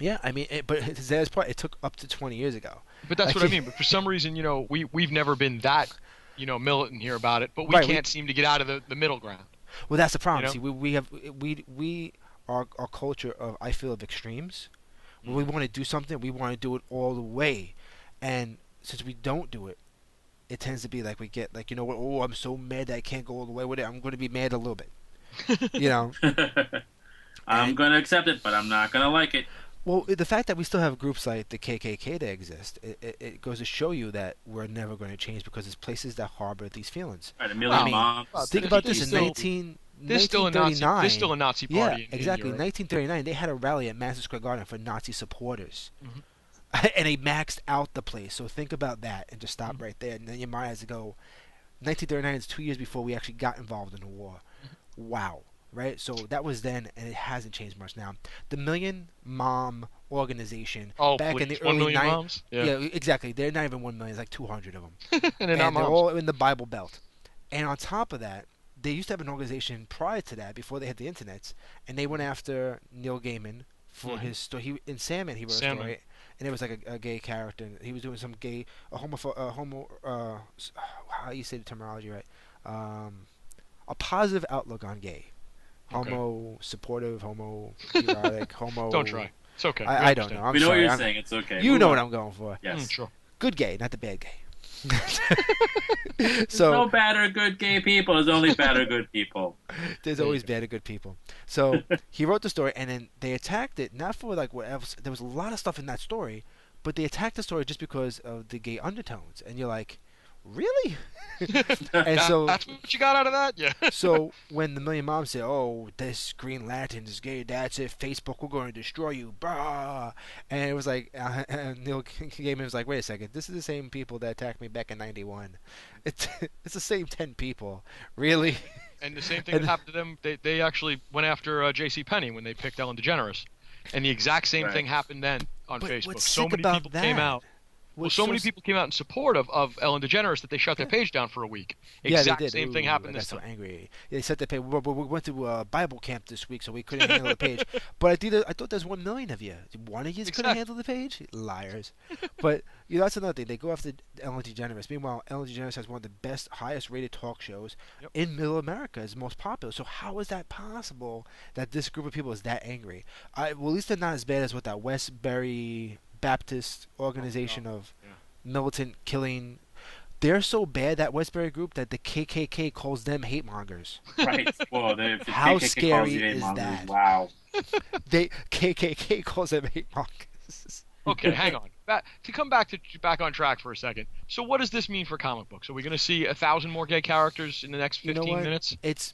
Yeah, I mean, but Zed's part, it took up to 20 years ago. But that's what I mean. But for some reason, we've never been that, militant here about it. But we can't seem to get out of the middle ground. Well, that's the problem. See, we our culture of, I feel, of extremes. When we want to do something, we want to do it all the way. And since we don't do it, it tends to be like we get like, oh, I'm so mad that I can't go all the way with it. I'm going to be mad a little bit. I'm going to accept it, but I'm not going to like it. Well, the fact that we still have groups like the KKK that exist, it goes to show you that we're never going to change because there's places that harbor these feelings. Right, a million moms. Think about this in 1939. There's still a Nazi party. Yeah, exactly. In 1939, they had a rally at Madison Square Garden for Nazi supporters. Mm-hmm. And they maxed out the place. So think about that and just stop right there. And then your mind has to go, 1939 is 2 years before we actually got involved in the war. Mm-hmm. Wow. Right? So that was then, and it hasn't changed much now. The Million Mom organization back in the early 90s. Yeah, exactly. They're not even 1 million. It's like 200 of them. And they're all in the Bible Belt. And on top of that, they used to have an organization prior to that, before they had the internets, and they went after Neil Gaiman for his story. In Sandman, he wrote a story, and it was like a gay character. And he was doing some how you say the terminology right? A positive outlook on gay. Homo supportive, homo erotic, homo. Don't try. It's okay. I don't know. We know what you're saying. It's okay. You know what I'm going for. Yes. Sure. Good gay, not the bad gay. So no bad or good gay people. There's only bad or good people. There's always bad or good people. So he wrote the story, and then they attacked it not for like what else. There was a lot of stuff in that story, but they attacked the story just because of the gay undertones. And you're like, really? And so that's what you got out of that? Yeah. So when the Million Moms said, "Oh, this Green Lantern is gay. That's it. Facebook, we're going to destroy you." Brah. And it was like Neil Gaiman was like, "Wait a second. This is the same people that attacked me back in '91. It's the same 10 people, really." And the same thing that happened to them. They actually went after J.C. Penney when they picked Ellen DeGeneres, and the exact same thing happened then on Facebook. So many people came out. Well, so many people came out in support of Ellen DeGeneres that they shut their page down for a week. Exact same thing happened this time. I got so angry. They set the page. We went to Bible camp this week, so we couldn't handle the page. But I thought there's 1 million of you. One of you couldn't handle the page? Liars. But that's another thing. They go after Ellen DeGeneres. Meanwhile, Ellen DeGeneres has one of the best, highest-rated talk shows in Middle America. It's the most popular. So how is that possible that this group of people is that angry? Well, at least they're not as bad as what that Westbury Baptist organization of militant killing. They're so bad, that Westbury group, that the KKK calls them hate mongers. Right. Well, how KKK scary is that? Wow. KKK calls them hate mongers. Okay, hang on. To come back on track for a second. So what does this mean for comic books? Are we going to see 1,000 more gay characters in the next 15 minutes? It's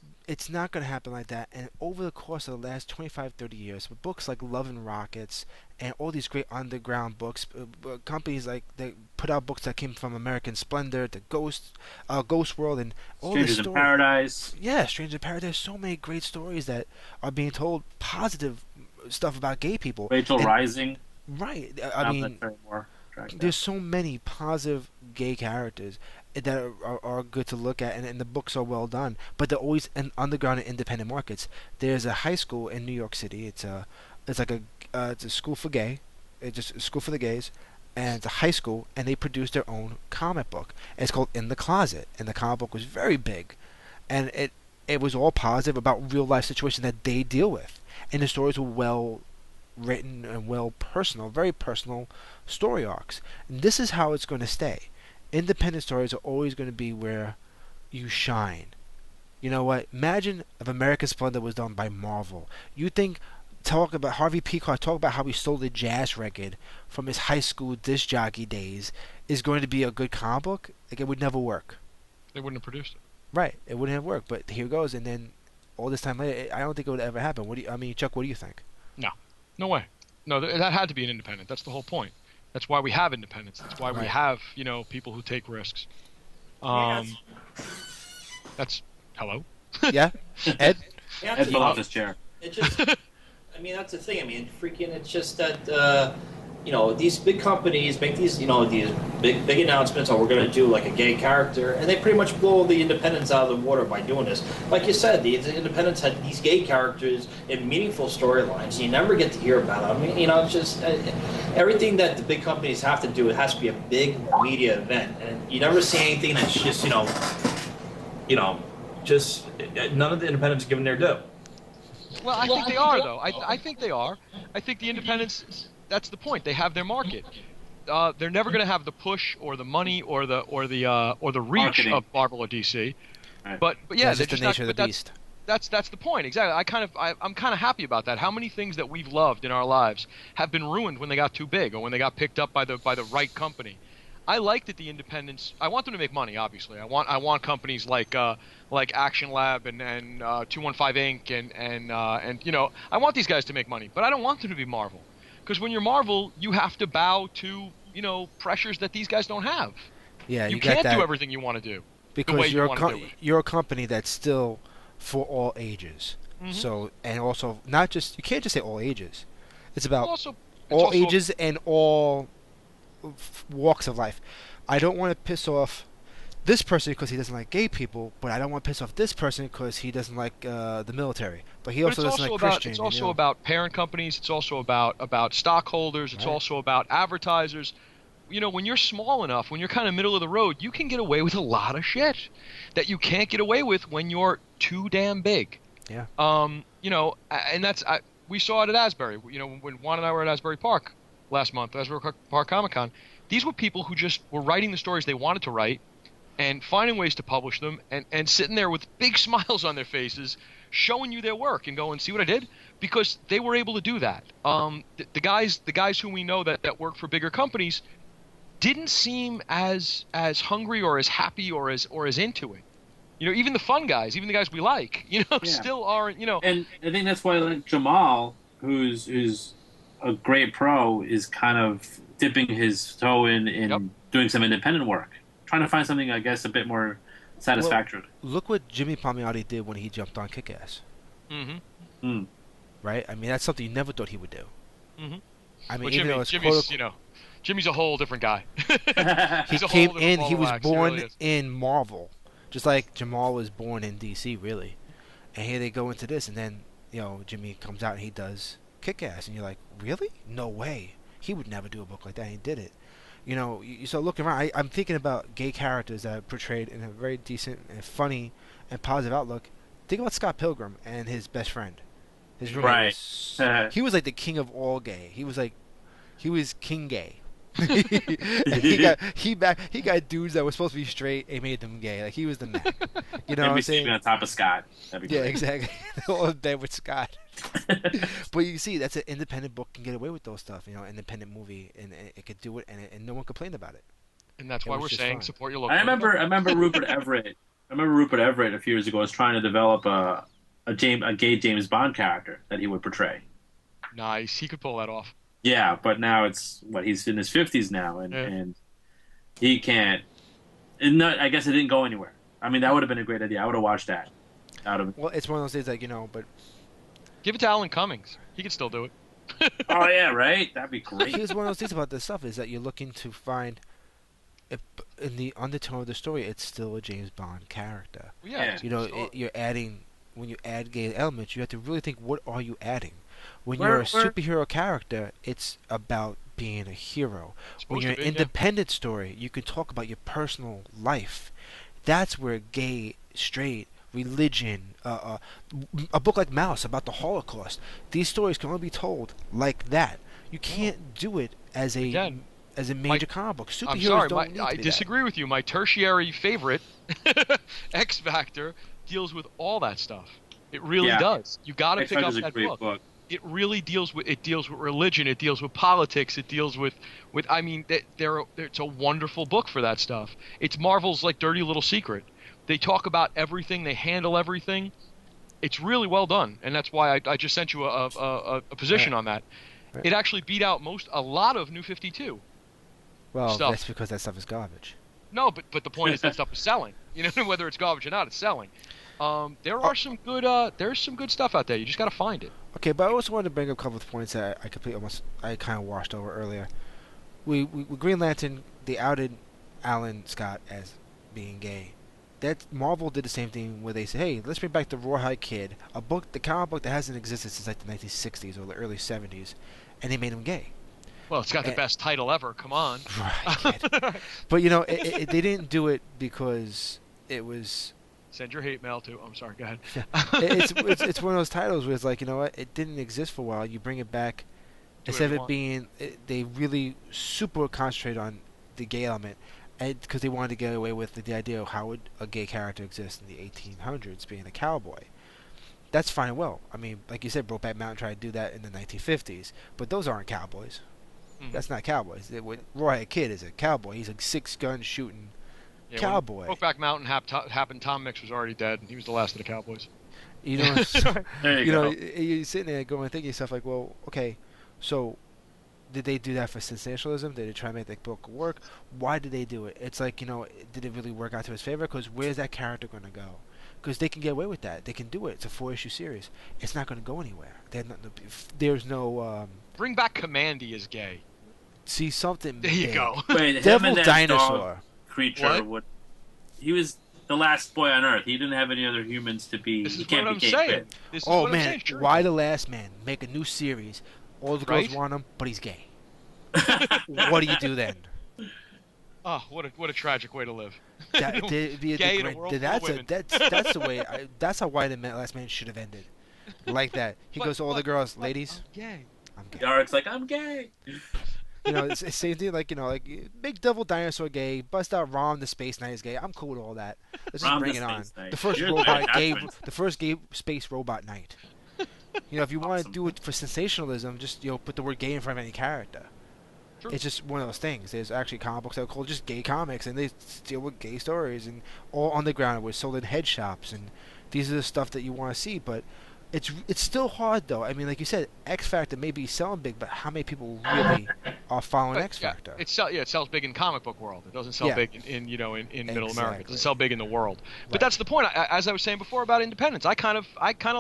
not going to happen like that. And over the course of the last 25, 30 years, with books like Love and Rockets and all these great underground books. Companies like they put out books that came from American Splendor to Ghost World, and all this Strangers in story. Paradise. Yeah, Strangers in Paradise. So many great stories that are being told, positive stuff about gay people. Rachel And- Rising. Right. Not I mean, necessarily more attractive. there's so many positive gay characters that are good to look at, and the books are well done, but they're always in underground and independent markets. There's a high school in New York City. It's like it's a school for gay. It's just a school for the gays, and it's a high school, and they produce their own comic book. And it's called In the Closet, and the comic book was very big, and it was all positive about real life situations that they deal with, and the stories were well written and well personal, very personal story arcs. And this is how it's going to stay. Independent stories are always going to be where you shine. You know what? Imagine if American Splendor was done by Marvel. You think, talk about Harvey Peacock, talk about how he stole the jazz record from his high school disc jockey days, is going to be a good comic book? Like, it would never work. They wouldn't have produced it. Right. It wouldn't have worked. But here goes, and then all this time later, I don't think it would ever happen. Chuck, what do you think? No way. No, that had to be an independent. That's the whole point. That's why we have independence. That's why we have, people who take risks. That's hello. Yeah, Ed. Yeah, Ed fell off his chair. It just, I mean, that's the thing. I mean, it's just that, these big companies make these, these big announcements. Oh, we're going to do like a gay character, and they pretty much blow the independents out of the water by doing this. Like you said, the independents had these gay characters in meaningful storylines. You never get to hear about them. I mean, it's just everything that the big companies have to do. It has to be a big media event, and you never see anything that's just, just none of the independents given their due. Well, I think they are, though. I think they are. I think the independents. That's the point. They have their market. They're never going to have the push or the money or the reach Marketing. of Marvel or DC. Right. But yeah, That's they're just the not- nature of the but beast. That's the point, exactly. I'm kind of happy about that. How many things that we've loved in our lives have been ruined when they got too big or when they got picked up by the right company? I like that the independents. I want them to make money. Obviously, I want companies like Action Lab and 215 Inc. and I want these guys to make money, but I don't want them to be Marvel, because when you're Marvel, you have to bow to pressures that these guys don't have. Yeah, You you got can't that do everything you want to do. way because you you're wanna do it. you're a company that's still for all ages. Mhm. So, and also not just, you can't just say all ages. It's about Also, all ages and all walks of life. I don't want to piss off this person because he doesn't like gay people, but I don't want to piss off this person because he doesn't like the military. But he But also it's doesn't also like about Christian. it's also about parent companies. It's also about stockholders. It's Right. also about advertisers. When you're small enough, when you're kind of middle of the road, you can get away with a lot of shit that you can't get away with when you're too damn big. Yeah. And we saw it at Asbury. When Juan and I were at Asbury Park last month, Asbury Park Comic Con, these were people who just were writing the stories they wanted to write and finding ways to publish them and sitting there with big smiles on their faces, showing you their work and going, see what I did? Because they were able to do that. The guys who we know that work for bigger companies didn't seem as hungry or as happy or as into it. Even the fun guys, even the guys we like, still aren't. And I think that's why, like, Jamal, who's a great pro, is kind of dipping his toe in Yep. doing some independent work, trying to find something, I guess, a bit more satisfactory. Look what Jimmy Palmiotti did when he jumped on Kick-Ass. Mm-hmm. Right? I mean, that's something you never thought he would do. Mm-hmm. I mean, Well, even though it's Jimmy's a whole different guy. he He's a whole came different in, ball he of was wax, he born really is. in Marvel, just like Jamal was born in DC, really. And here they go into this, and then Jimmy comes out and he does Kick-Ass, and you're like, really? No way. He would never do a book like that. And he did it. You start looking around. I'm thinking about gay characters that are portrayed in a very decent and funny and positive outlook. Think about Scott Pilgrim and his best friend. His roommate. Right. He was like the king of all gay. He was king gay. he got dudes that were supposed to be straight and made them gay. Like, he was the man. You know what I'm Maybe saying? sleeping on top of Scott. That'd be Yeah, great. exactly. All in bed with Scott. But you see, that's an independent book can get away with those stuff. Independent movie, and it could do it, and no one complained about it. And that's It why was we're just saying fine. support your local. I remember Rupert Everett. I remember Rupert Everett a few years ago was trying to develop a gay James Bond character that he would portray. Nice. He could pull that off. Yeah, but now it's what he's in his 50s now, Yeah. and he can't. And not, I guess it didn't go anywhere. I mean, that would have been a great idea. I would have watched that. Out of Well, it's one of those things like but Give it to Alan Cummings. He can still do it. oh yeah, right. That'd be great. here's one of those things about this stuff is that you're looking to find, if, in the undertone of the story, it's still a James Bond character. Yeah. Yeah. You're adding when you add gay elements, you have to really think, what are you adding? When Where- you're a where- superhero character, it's about being a hero. When Supposed you're to an be, yeah. independent story, you can talk about your personal life. That's where gay, straight, religion, a book like Mouse about the Holocaust. These stories can only be told like that. You can't do it as a Again, major comic book. Superheroes I'm sorry, don't need to I be that. disagree with you. My tertiary favorite, X Factor, deals with all that stuff. It really Yeah. does. You got to X pick up Factor's a that great book. book. It really deals with religion. It deals with politics. It deals with I mean, it's a wonderful book for that stuff. It's Marvel's like dirty little secret. They talk about everything. They handle everything. It's really well done, and that's why I just sent you a position Right. on that. Right. It actually beat out a lot of New 52. Well, stuff. that's because that stuff is garbage. No, but the point is that stuff is selling. You know, whether it's garbage or not, it's selling. There are some good there's some good stuff out there. You just got to find it. Okay, but I also wanted to bring up a couple of points that I kind of washed over earlier. We Green Lantern, they outed Alan Scott as being gay. That Marvel did the same thing where they said, "Hey, let's bring back the Rawhide Kid, the comic book that hasn't existed since like the 1960s or the early 70s," and they made him gay. Well, it's got the Eh. best title ever. Come on. Right, kid. But they didn't do it because it was. Send your hate mail to. I'm sorry. Go ahead. It's one of those titles where it's like, you know what, it didn't exist for a while. You bring it back, Do instead of whatever you it being, they really super concentrate on the gay element, because they wanted to get away with the idea of how would a gay character exist in the 1800s, being a cowboy. That's fine and well. I mean, like you said, Brokeback Mountain tried to do that in the 1950s, but those aren't cowboys. Mhm. That's not cowboys. Rawhide Kid is a cowboy. He's a 6-gun shooting Yeah, cowboy. When Brokeback Mountain happened, Tom Mix was already dead, and he was the last of the Cowboys. You know, There you you go. know, you're sitting there going thinking to yourself like, well, okay, so did they do that for sensationalism? Did they try to make the book work? Why did they do it? It's like, did it really work out to his favor? Because where's that character going to go? Because they can get away with that. They can do it. It's a 4-issue series. It's not going to go anywhere. There's no Bring back Commandy as gay. see something. There you big. go. Wait, him Devil and that dinosaur. dog creature What? would. He was the last boy on Earth. He didn't have any other humans to be. This he is can't what be I'm gay saying. fit. This is Oh what I'm man, saying. Sure. why the last man? Make a new series. All the girls Right? want him, but he's gay. What do you do then? Oh, what a tragic way to live. That'd be Gay in a great- world full of that's women. that's the way. That's how Why the Last Man should have ended. Like that. He goes to all the girls, ladies, I'm gay. I'm gay. Yarek's like, I'm gay. It's the same thing. Like big devil dinosaur gay. Bust out Rom the Space Knight is gay. I'm cool with all that. Let's just Rom bring the it on. Space Knight. The first You're the robot attachment. the first gay space robot knight. If you want to Awesome. do it for sensationalism, just put the word gay in front of any character. True. It's just one of those things. There's actually comic books that are called just gay comics, and they deal with gay stories, and all underground. It was sold in head shops, and these are the stuff that you want to see. But it's still hard, though. I mean, like you said, X Factor may be selling big, but how many people really are following But, X yeah, Factor? it sells big in comic book world. It doesn't sell Yeah. big in Middle America. It Exactly. doesn't sell big in the world. But Right. that's the point. As I was saying before about independence, I kind of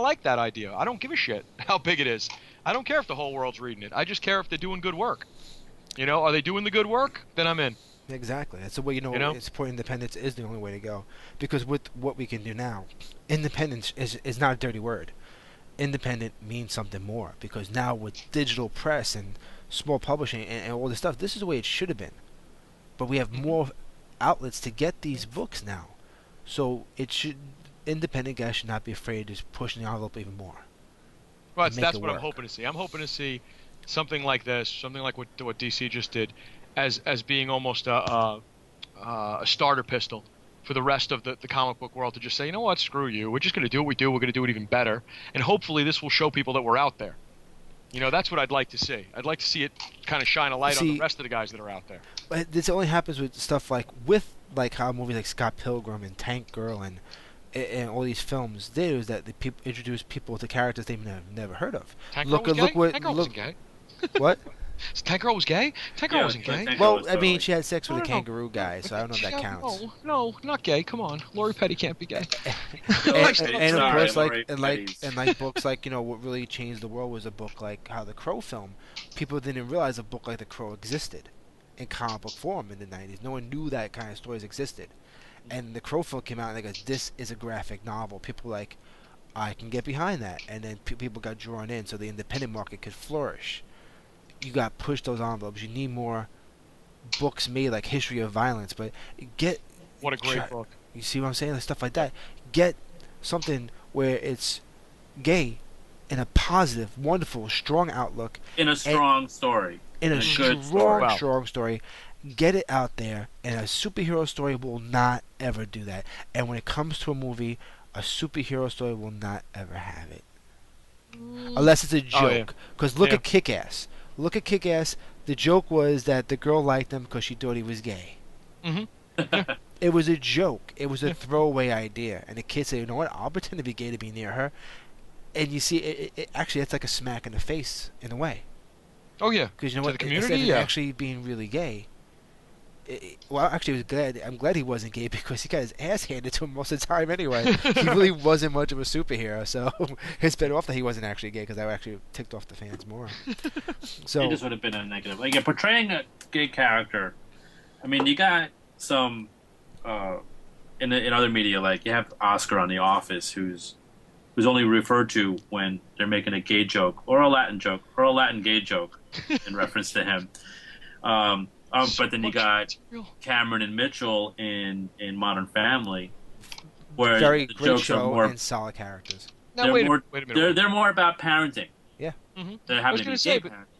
like that idea. I don't give a shit how big it is. I don't care if the whole world's reading it. I just care if they're doing good work. Are they doing the good work? Then I'm in. Exactly. That's the way You know? support independence is the only way to go. Because with what we can do now, independence is not a dirty word. Independent means something more. Because now with digital press and small publishing and all this stuff, this is the way it should have been. But we have more outlets to get these books now. So independent guys should not be afraid of just pushing the envelope even more. Well, and make that's it what I'm work. hoping to see. I'm hoping to see something like this, something like what DC just did, as being almost a starter pistol for the rest of the comic book world to just say, you know what, screw you. We're just going to do what we do. We're going to do it even better. And hopefully this will show people that we're out there. That's what I'd like to see. I'd like to see it kind of shine a light on the rest of the guys that are out there. But this only happens with stuff like how movies like Scott Pilgrim and Tank Girl and all these films do is that the people introduce people to characters they've never heard of. Tank Look Girl was look gay? what Tank Girl look wasn't gay. what Tank Girl was gay? Tank Girl Yeah, wasn't gay. Tank Girl Well, was I mean, totally- she had sex with a No. kangaroo guy, so I don't know if that counts. No, not gay. Come on, Lori Petty can't be gay. And, Sorry, and of course, Lori like Petty's. books like what really changed the world was a book like how the Crow film. People didn't realize a book like the Crow existed in comic book form in the '90s. No one knew that kind of stories existed. And the Crow film came out and they go, "This is a graphic novel." People were like, I can get behind that, and then people got drawn in, so the independent market could flourish. You got to push those envelopes. You need more books made like History of Violence, but get what a great book. you see what I'm saying? Like, stuff like that. Get something where it's gay in a positive, wonderful, strong outlook. In a strong story. In a good strong, story. Wow. strong story. Get it out there, and a superhero story will not ever do that. And when it comes to a movie, a superhero story will not ever have it. Unless it's a Oh, yeah. joke. Because look Yeah. at Kick-Ass. Look at Kick-Ass. The joke was that the girl liked him because she thought he was gay. Mhm. It was a joke. It was a throwaway idea. And the kid said, you know what, I'll pretend to be gay to be near her. And you see, actually, that's like a smack in the face, in a way. Oh yeah. Because you know To what, the instead community, of yeah. actually being really gay, well, actually, I'm glad he wasn't gay because he got his ass handed to him most of the time anyway. He really wasn't much of a superhero, so it's better off that he wasn't actually gay because that actually ticked off the fans more. So It just would have been a negative. Like, yeah, portraying a gay character. I mean, you got some in other media, like you have Oscar on The Office, who's only referred to when they're making a gay joke or a Latin joke or a Latin gay joke in reference to him. But then you got Cameron and Mitchell in Modern Family, where very the great jokes are show more and solid characters. Now they're wait more a minute. they're more about parenting. Yeah. Mhm. They're I having was to be gonna gay say, parents.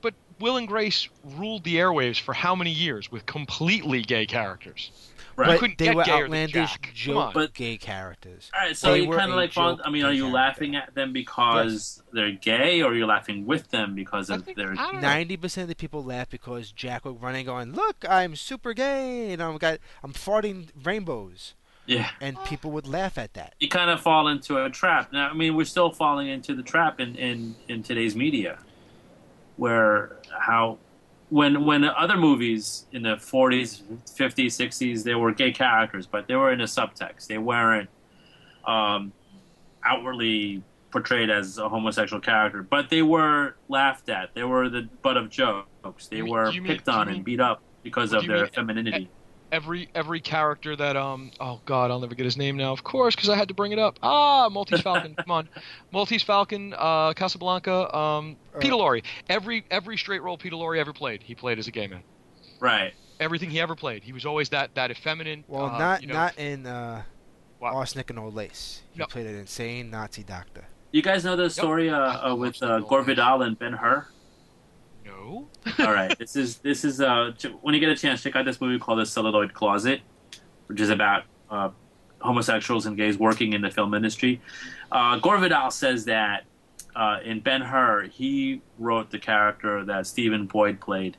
But Will and Grace ruled the airwaves for how many years with completely gay characters? Right. couldn't But they get were gayer than outlandish Jack. Come joke on. But- gay characters. All right, so They you were kind of a like, joke I mean, gay are you character. laughing at them because they're gay, or are you laughing with them because I of think- their? I don't know. 90% of the people laugh because Jack was running, going, "Look, I'm super gay, and I'm farting rainbows," Yeah, and people would laugh at that. you kind of fall into a trap. Now, I mean, we're still falling into the trap in today's media, where when other movies in the 40s, 50s, 60s, they were gay characters, but they were in a subtext. They weren't outwardly portrayed as a homosexual character, but they were laughed at. They were the butt of jokes. They were picked on and beat up because of their femininity. Every character that oh god, I'll never get his name now. Of course, because I had to bring it up. Maltese Falcon. Come on, Maltese Falcon, Casablanca, Peter Lorre. Every straight role Peter Lorre ever played, he played as a gay man. Right. Everything he ever played, he was always that effeminate. Well, not in What? Arsenic and Old Lace. He No. played an insane Nazi doctor. You guys know the story with Gore Vidal and Ben Hur? No. All right, this is when you get a chance, check out this movie called The Celluloid Closet, which is about homosexuals and gays working in the film industry. Gore Vidal says that in Ben Hur, he wrote the character that Stephen Boyd played.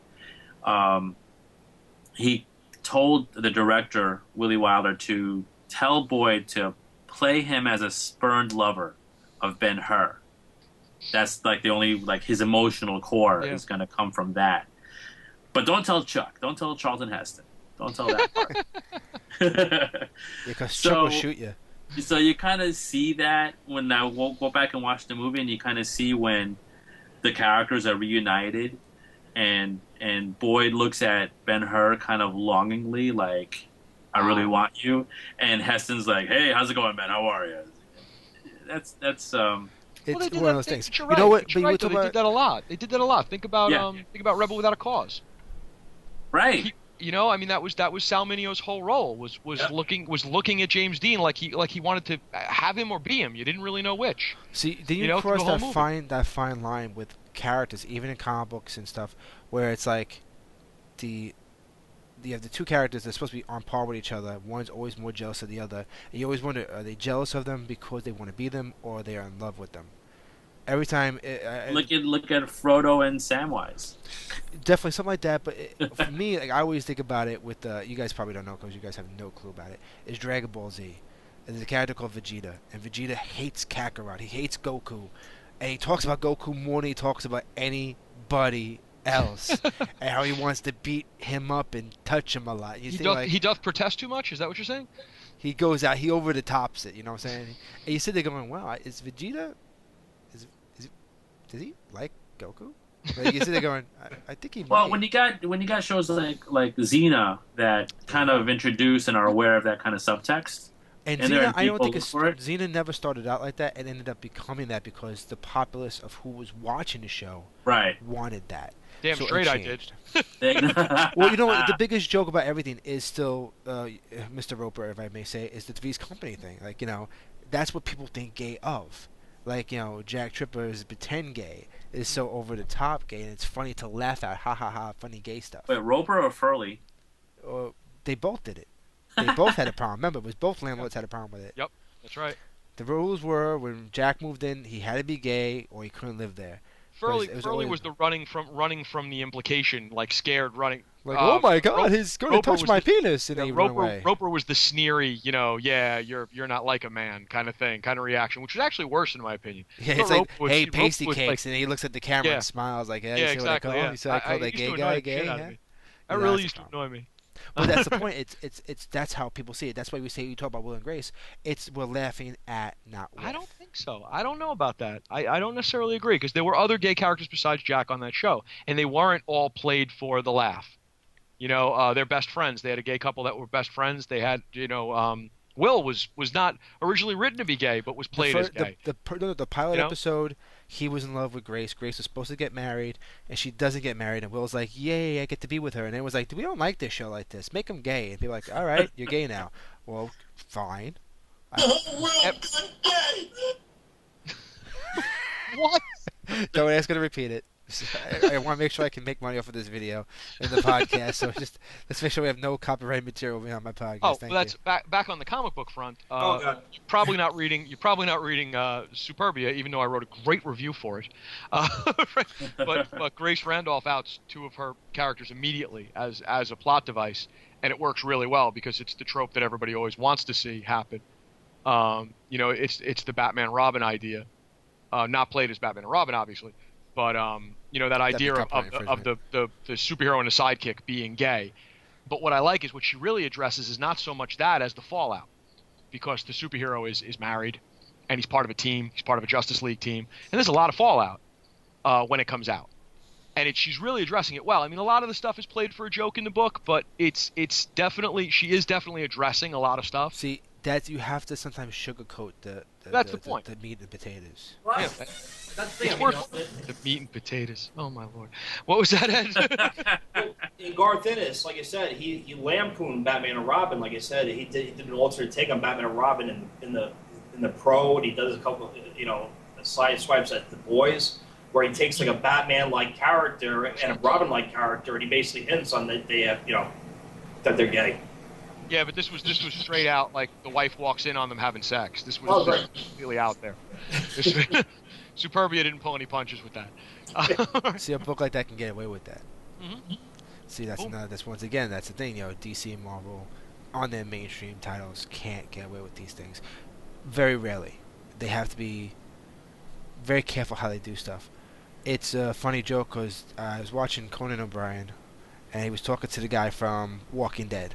He told the director Willie Wilder to tell Boyd to play him as a spurned lover of Ben Hur. That's like the only, like, his emotional core is going to come from that. But don't tell Chuck. Don't tell Charlton Heston. Don't tell that part. Because Chuck will shoot you. So you kind of see that when we'll go back and watch the movie, and you kind of see when the characters are reunited, and Boyd looks at Ben Hur kind of longingly, like, I really want you. And Heston's like, hey, how's it going, Ben? How are you? That's It's Well, they did one that, of those things. You're You know what? But you're right, though, they did that a lot. They did that a lot. Think about Rebel Without a Cause. right. I mean, that was Sal Minio's whole role was looking at James Dean like he wanted to have him or be him. You didn't really know which. See, then you cross that fine line with characters, even in comic books and stuff, where it's like you have the two characters that are supposed to be on par with each other. One's always more jealous of the other. And you always wonder, are they jealous of them because they want to be them, or they are in love with them? Every time, Look at Frodo and Samwise. definitely something like that. But for me, like, I always think about it with you guys probably don't know because you guys have no clue about it. Is Dragon Ball Z? And there's a character called Vegeta, and Vegeta hates Kakarot. He hates Goku, and he talks about Goku more than he talks about anybody else, and how he wants to beat him up and touch him a lot. You think, like, he doth protest too much? Is that what you're saying? he goes out, he over the tops it. You know what I'm saying? And you sit there going, "Wow, is Vegeta? Is does he like Goku?" Like, you sit there going, "I think he." Well, might. when you got shows like Xena that kind of introduce and are aware of that kind of subtext, And and there Xena, are I don't people think look for it. Xena never started out like that, and ended up becoming that because the populace of who was watching the show Right. wanted that. Damn So it straight I did. changed. Well, you know what? The biggest joke about everything is still, Mr. Roper, if I may say, is the Three's Company thing. Like, you know, that's what people think gay of. Like, you know, Jack Tripper's pretend gay is so over the top gay, and it's funny to laugh at. Ha ha ha! Funny gay stuff. Wait, Roper or Furley? They both did it. They both had a problem. Remember, it was both landlords had a problem with it. Yep, that's right. The rules were when Jack moved in, he had to be gay or he couldn't live there. Furley it was Furley always- was the running from the implication, like scared running. Like, oh my God, he's going to Roper touch was my the- penis, and then he ran Roper away. Roper was the sneery, you know, yeah, you're not like a man kind of thing, kind of reaction, which was actually worse in my opinion. Yeah, But it's like, Roper was- hey, Roper pasty was cakes, like- and he looks at the camera Yeah. and smiles like, yeah, yeah, you see what I exactly. call him? Yeah. You see what I call that used to gay annoy guy the gay? shit out of Yeah? me. Yeah, That really that's used the to annoy me. But that's the point. It's that's how people see it. That's why we say we talk about Will and Grace. We're laughing at, not with. I don't think so. I don't know about that. I don't necessarily agree because there were other gay characters besides Jack on that show, and they weren't all played for the laugh. You know, they're best friends. They had a gay couple that were best friends. They had, you know, Will was not originally written to be gay, but was played as gay. The pilot You know? episode, he was in love with Grace. Grace was supposed to get married, and she doesn't get married. And Will's like, "Yay, I get to be with her." And it was like, "We don't like this show like this. Make him gay." And be like, "All right, you're gay now." Well, fine. What? Don't ask her to repeat it. I want to make sure I can make money off of this video in the podcast. So let's make sure we have no copyright material behind my podcast. Oh, Thank well, that's you. back on the comic book front. God. You're probably not reading Superbia, even though I wrote a great review for it. But Grace Randolph outs two of her characters immediately as a plot device, and it works really well because it's the trope that everybody always wants to see happen. You know, it's the Batman Robin idea, not played as Batman and Robin, obviously, but you know, that idea of the superhero and a sidekick being gay. But what I like is what she really addresses is not so much that as the fallout, because the superhero is married, and he's part of a team, he's part of a Justice League team, and there's a lot of fallout when it comes out. And she's really addressing it well. I mean, a lot of the stuff is played for a joke in the book, but she is definitely addressing a lot of stuff. See, you have to sometimes sugarcoat the point. The meat and potatoes. Well, Yeah, that's the thing. it's I mean, worth the meat and potatoes. Oh my lord, what was that, Ed? in Garth Ennis, like I said, he lampooned Batman and Robin. Like I said, he did an alternate take on Batman and Robin in the Pro, and he does a couple, you know, side swipes at the Boys, where he takes like a Batman-like character and a Robin-like character, and he basically hints on that they have, you know, that they're gay. Yeah, but this was straight out like the wife walks in on them having sex. This was Oh, great. completely out there. Superbia didn't pull any punches with that. See, a book like that can get away with that. Mhm. See, that's Cool. that's once again, that's the thing. You know, DC and Marvel, on their mainstream titles, can't get away with these things. Very rarely. They have to be very careful how they do stuff. It's a funny joke because I was watching Conan O'Brien, and he was talking to the guy from Walking Dead.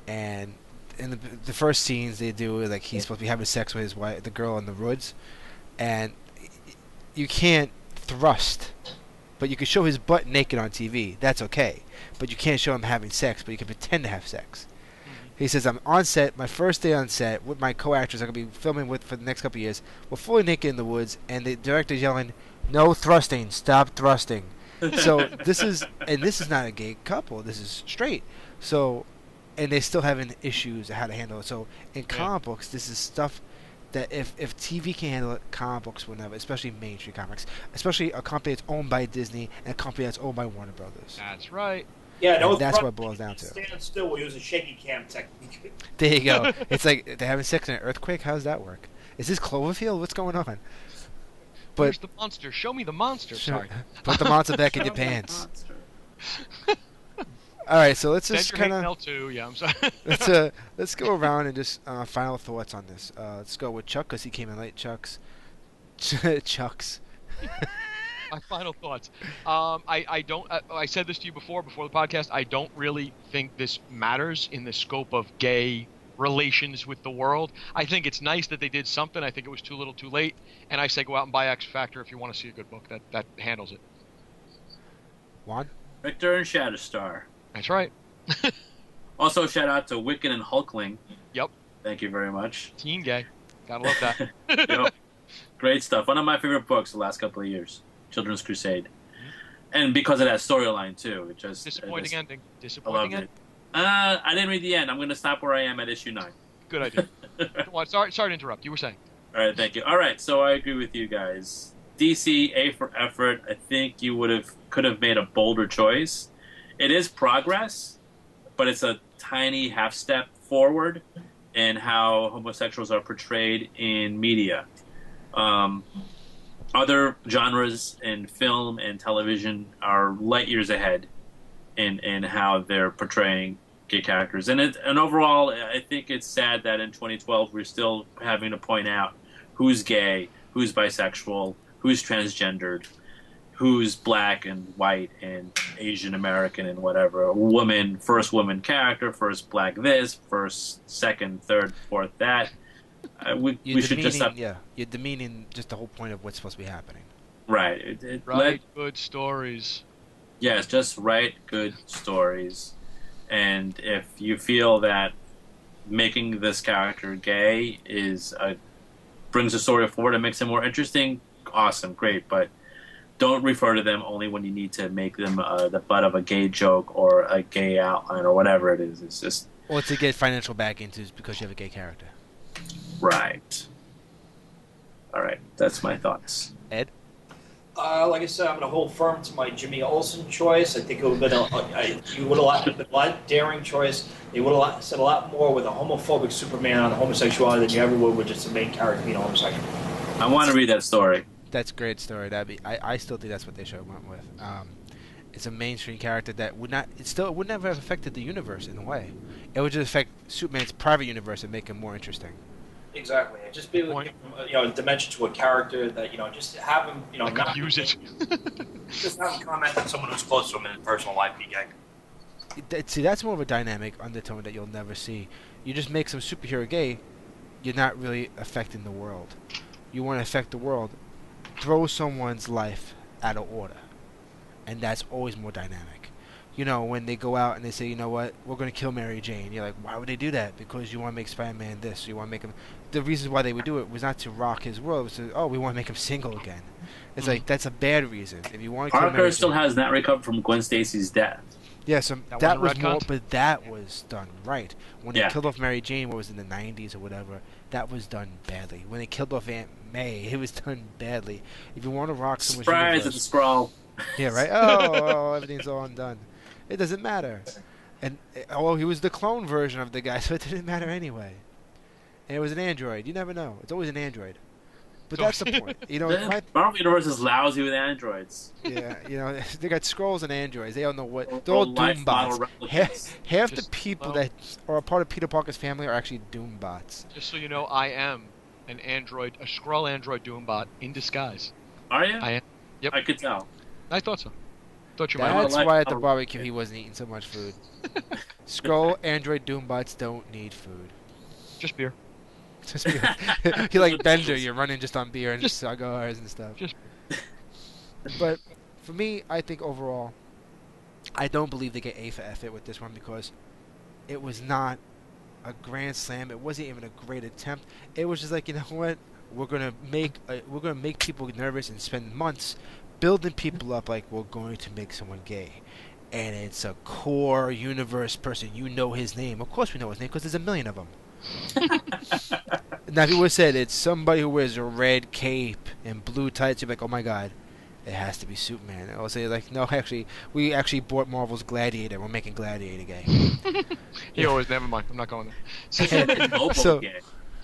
And in the first scenes they do, like, he's supposed to be having sex with his wife, the girl in the woods, and you can't thrust, but you can show his butt naked on TV. That's okay, but you can't show him having sex, but you can pretend to have sex. He says, I'm on set, my first day on set, with my co-actors I'm going to be filming with for the next couple of years. We're fully naked in the woods, and the director's yelling, no thrusting, stop thrusting. So this is not a gay couple, this is straight. So, and they're still having issues of how to handle it. So in comic books, this is stuff that if TV can handle it, comic books will never, especially mainstream comics, especially a company that's owned by Disney and a company that's owned by Warner Brothers. That's right. Yeah, no, That's what it boils down to. Stand still. We use a shaky cam technique. There you go. It's like they're having sex in an earthquake. How does that work? Is this Cloverfield? What's going on? Where's the monster? Show me the monster. Sorry. Put the monster back in your pants. All right, so let's just Send your hate kind mail of too. Yeah, I'm sorry. let's go around and just final thoughts on this. Let's go with Chuck because he came in late. Chucks. My final thoughts. I don't. I said this to you before the podcast. I don't really think this matters in the scope of gay relations with the world. I think it's nice that they did something. I think it was too little, too late. And I say go out and buy X Factor if you want to see a good book that handles it. Juan? Victor and Shatterstar. That's right. Also, shout out to Wiccan and Hulkling. Yep. Thank you very much. Teen gay. Gotta love that. Yep. Great stuff. One of my favorite books the last couple of years. Children's Crusade. And because of that storyline, too. Disappointing ending. I Disappointing loved ending. it. I didn't read the end. I'm going to stop where I am at issue 9. Good idea. Well, sorry to interrupt. You were saying. All right, thank you. All right, so I agree with you guys. DC, A for effort. I think you could have made a bolder choice. It is progress, but it's a tiny half step forward in how homosexuals are portrayed in media. Other genres in film and television are light years ahead in how they're portraying gay characters. And overall, I think it's sad that in 2012 we're still having to point out who's gay, who's bisexual, who's transgendered, who's black and white and Asian American and whatever. First woman character, first black this, first, second, third, fourth that. We should just stop. Yeah, you're demeaning just the whole point of what's supposed to be happening. Right. Good stories. Yes, just write good stories. And if you feel that making this character gay brings the story forward and makes it more interesting, awesome, great. But don't refer to them only when you need to make them the butt of a gay joke or a gay outline or whatever it is. It's just... Or to get financial back into because you have a gay character. Right. All right, that's my thoughts. Ed? Like I said, I'm going to hold firm to my Jimmy Olsen choice. I think it would have been a lot daring choice. They would have said a lot more with a homophobic Superman on homosexuality than you ever would with just the main character being homosexual. I want to read that story. That's a great story. I still think that's what they should have went with. It's a mainstream character that would never have affected the universe in a way. It would just affect Superman's private universe and make him more interesting. Exactly. Just be able to give him, a dimension to a character that, just have him, not use it. Just have him comment on someone who's close to him in his personal life be gay. See, that's more of a dynamic undertone that you'll never see. You just make some superhero gay, you're not really affecting the world. You want to affect the world, throw someone's life out of order. And that's always more dynamic. When they go out and they say, you know what, we're going to kill Mary Jane. You're like, why would they do that? Because you want to make Spider-Man this. You want to make him... The reason why they would do it was not to rock his world. It was to, we want to make him single again. It's like, that's a bad reason. If you want to kill Mary Parker still Jane, has not recovered from Gwen Stacy's death. Yeah, so that was more... But that was done right. When they Yeah. killed off Mary Jane, what was in the 90s or whatever, that was done badly. When they killed off Aunt May, it was done badly. If you want to rock someone's Surprise universe... at the scroll. Yeah, right? Oh, everything's all undone. It doesn't matter. And he was the clone version of the guy, so it didn't matter anyway. And it was an android. You never know. It's always an android. But that's the point. The Marvel Universe is lousy with androids. Yeah, they got scrolls and androids. They don't know what... They're all Doom bots. Half the people that are a part of Peter Parker's family are actually Doom bots. Just so you know, I am an android, a Skrull android Doom bot in disguise. Are you? I am. Yep. I could tell. I thought so. Thought you might. That's why at the barbecue he wasn't eating so much food. Skrull android Doom bots don't need food. Just beer. Just beer. You're like Bender. You're running just on beer and just cigars and stuff. But for me, I think overall, I don't believe they get A for effort with this one because it was not a grand slam. It wasn't even a great attempt. It was just like, you know what? We're gonna make people nervous and spend months building people up like we're going to make someone gay. And it's a core universe person. You know his name. Of course we know his name because there's a million of them. Now, if you would have said it's somebody who wears a red cape and blue tights, you'd be like, oh my god, it has to be Superman. I'll say, like, no, we actually bought Marvel's Gladiator. We're making Gladiator gay. He always, never mind. I'm not going there. Lobo gay.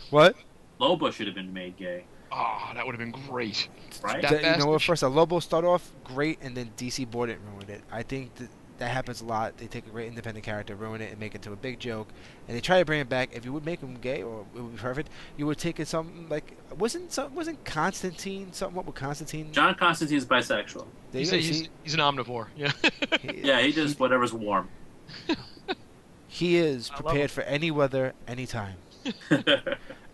What? Lobo should have been made gay. Oh, that would have been great. Right? You know what? First, Lobo started off great, and then DC bought it and ruined it. I think that happens a lot. They take a great independent character, ruin it, and make it into a big joke, and they try to bring it back. If you would make him gay, or it would be perfect, you would take it something like wasn't Constantine something? What was Constantine? John Constantine's bisexual. There you go, He's an omnivore. Yeah. Yeah, he does whatever's warm. He is I love prepared him. for any weather, anytime.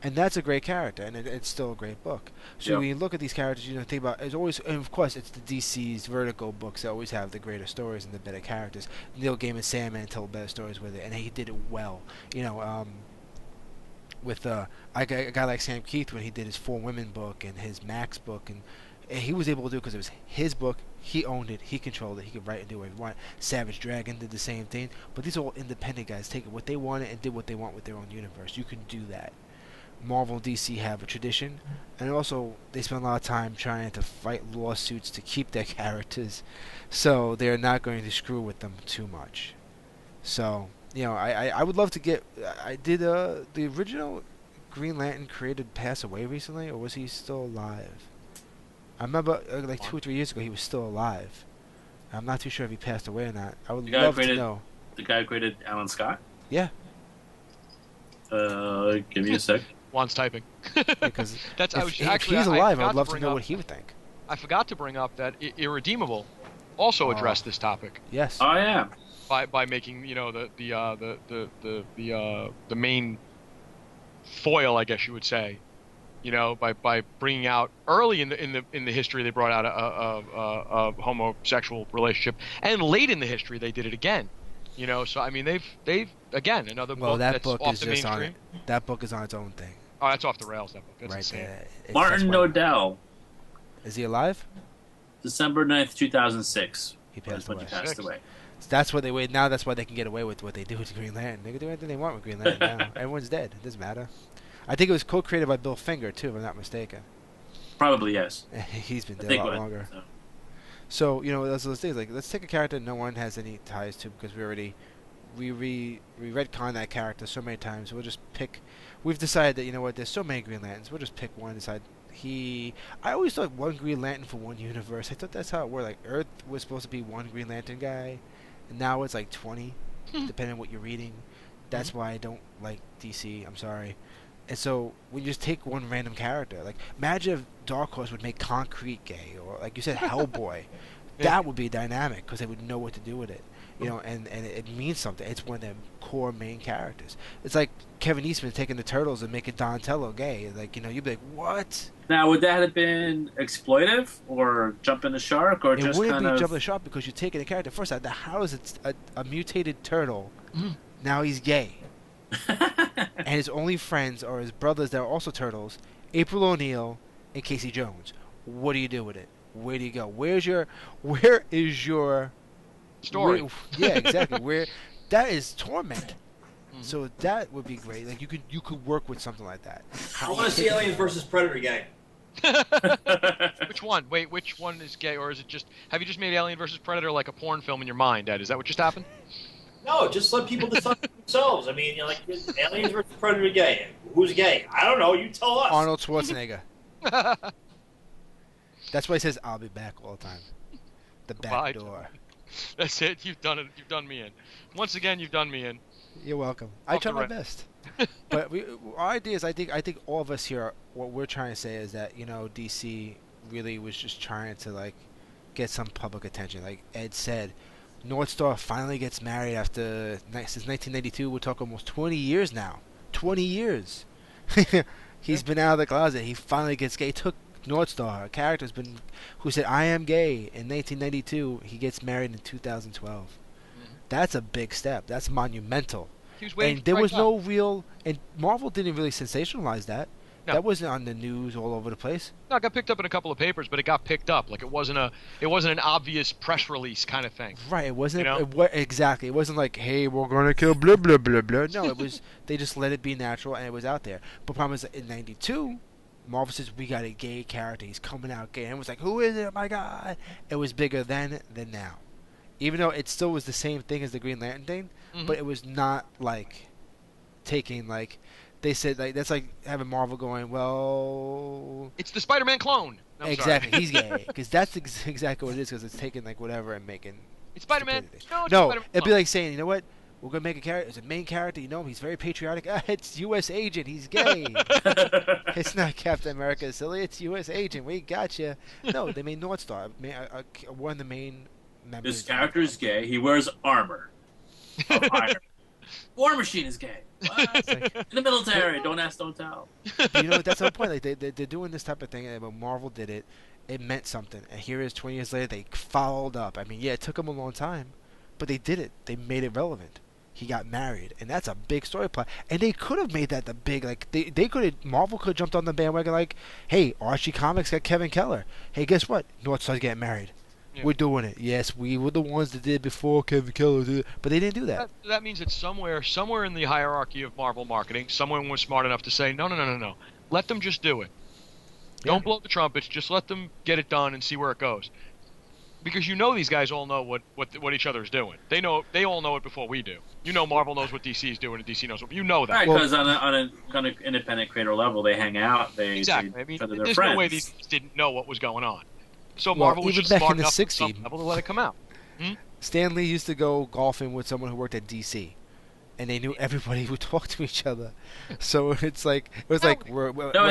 And that's a great character, and it's still a great book. So Yep. when you look at these characters, think about it's always, and of course, it's the DC's Vertigo books that always have the greater stories and the better characters. Neil Gaiman, Sandman told better stories with it, and he did it well. With a guy like Sam Keith when he did his Four Women book and his Max book, and he was able to do it because it was his book. He owned it. He controlled it. He could write and do what he wanted. Savage Dragon did the same thing. But these are all independent guys taking what they wanted and did what they want with their own universe. You can do that. Marvel and DC have a tradition, and also they spend a lot of time trying to fight lawsuits to keep their characters, so they're not going to screw with them too much. So, I would love to get. Did the original Green Lantern creator pass away recently, or was he still alive? I remember like 2 or 3 years ago he was still alive. I'm not too sure if he passed away or not. I would love to know. The guy who created Alan Scott? Yeah. Give me a sec. Juan's typing. Because if he's alive, I would love to know what he would think. I forgot to bring up that Irredeemable also addressed this topic. Yes. Oh yeah. By making the main foil, I guess you would say, by bringing out early in the history they brought out a homosexual relationship, and late in the history they did it again. So I mean they've again another book that's book off is the just on mainstream. it. That book is on its own thing. Oh, that's off the rails. That book. That's Right insane. there. Martin Nodell, Is he alive? December 9th, 2006. He passed When away. he passed away. That's what they wait. Now that's why they can get away with what they do with Green Lantern. They can do anything they want with Green Lantern now. Everyone's dead. It doesn't matter. I think it was co-created by Bill Finger too, if I'm not mistaken. Probably yes. He's been I dead think a lot what- longer. so. So those things like let's take a character no one has any ties to because we retcon that character so many times. We'll just pick. We've decided that there's so many Green Lanterns. We'll just pick one. Decide I always thought one Green Lantern for one universe. I thought that's how it worked. Like Earth was supposed to be one Green Lantern guy, and now it's like 20, depending on what you're reading. That's why I don't like DC. I'm sorry. And so we just take one random character. Like imagine if Dark Horse would make Concrete gay, or like you said, Hellboy. That would be dynamic because they would know what to do with it. And it means something. It's one of their core main characters. It's like Kevin Eastman taking the Turtles and making Donatello gay. Like you'd be like, what? Now, would that have been exploitive or jumping the shark or It just wouldn't kind be of? jumping the shark because you're taking a character first. How is it a mutated turtle? Now he's gay, and his only friends are his brothers that are also turtles, April O'Neil and Casey Jones. What do you do with it? Where do you go? Where is your Story. Yeah, exactly. That is torment. So that would be great. Like you could work with something like that. I want to see Aliens versus Predator gay. Which one? Wait, which one is gay, or is it just? Have you just made Alien versus Predator like a porn film in your mind, Ed? Is that what just happened? No, just let people decide for themselves. I mean, Aliens versus Predator gay. Who's gay? I don't know. You tell us. Arnold Schwarzenegger. That's why he says, "I'll be back" all the time. The back Bye. door. That's it. You've done it. You've done me in. Once again, you've done me in. You're welcome. I Off try the my right. best. But our idea is, I think all of us here, what we're trying to say is that DC really was just trying to get some public attention. Like Ed said, North Star finally gets married since 1992. We're talking almost 20 years now. 20 years. He's been out of the closet. He finally gets gay. It took North Star, a character who said I am gay in 1992. He gets married in 2012. That's a big step. That's monumental. He was waiting. And there right was up. no real, and Marvel didn't really sensationalize that. No. That wasn't on the news all over the place. No, it got picked up in a couple of papers, but it got picked up. Like it wasn't an obvious press release kind of thing. Right. It wasn't. You know? Exactly. It wasn't like, hey, we're gonna kill blah blah blah blah. No, it was. They just let it be natural, and it was out there. But problem is, in '92, Marvel says we got a gay character. He's coming out gay, and it was like, who is it? Oh my God! It was bigger then than now. Even though it still was the same thing as the Green Lantern thing, but it was not taking they said that's like having Marvel going, well, It's the Spider-Man clone. No, I'm exactly, sorry. he's gay because that's exactly what it is because it's taking whatever and making It's Spider-Man. Stupidity. No, it's No, Spider-Man. it'd be like saying, you know what? We're gonna make a character. It's a main character. You know him. He's very patriotic. It's U.S. Agent. He's gay. It's not Captain America, silly. It's U.S. Agent. We got you. No, they made North Star. One of the main members. This character is gay. He wears armor of iron. War Machine is gay. What? In the military. Don't ask, don't tell. You know, that's the point. Like they're doing this type of thing, and when Marvel did it, it meant something. And here it is, 20 years later, they followed up. I mean, yeah, it took them a long time, but they did it. They made it relevant. He got married, and that's a big story plot. And they could have made that the big, like they could have, Marvel could have jumped on the bandwagon like, hey, Archie Comics got Kevin Keller. Hey, guess what? Northstar's getting married. Yeah. We're doing it. Yes, we were the ones that did before Kevin Keller did it, but they didn't do that. That means that somewhere in the hierarchy of Marvel marketing, someone was smart enough to say, no. Let them just do it. Yeah. Don't blow the trumpets. Just let them get it done and see where it goes. Because you know these guys all know what each other is doing. They all know it before we do. You know Marvel knows what DC is doing and DC knows what you know that. Right, because on a kind of independent creator level, they hang out. Exactly. I mean, there's friends. no way these guys didn't know what was going on. So Marvel was even just back smart in the enough 60s, to let it come out. Stan Lee used to go golfing with someone who worked at DC. And they knew everybody who talked to each other, so it's like we're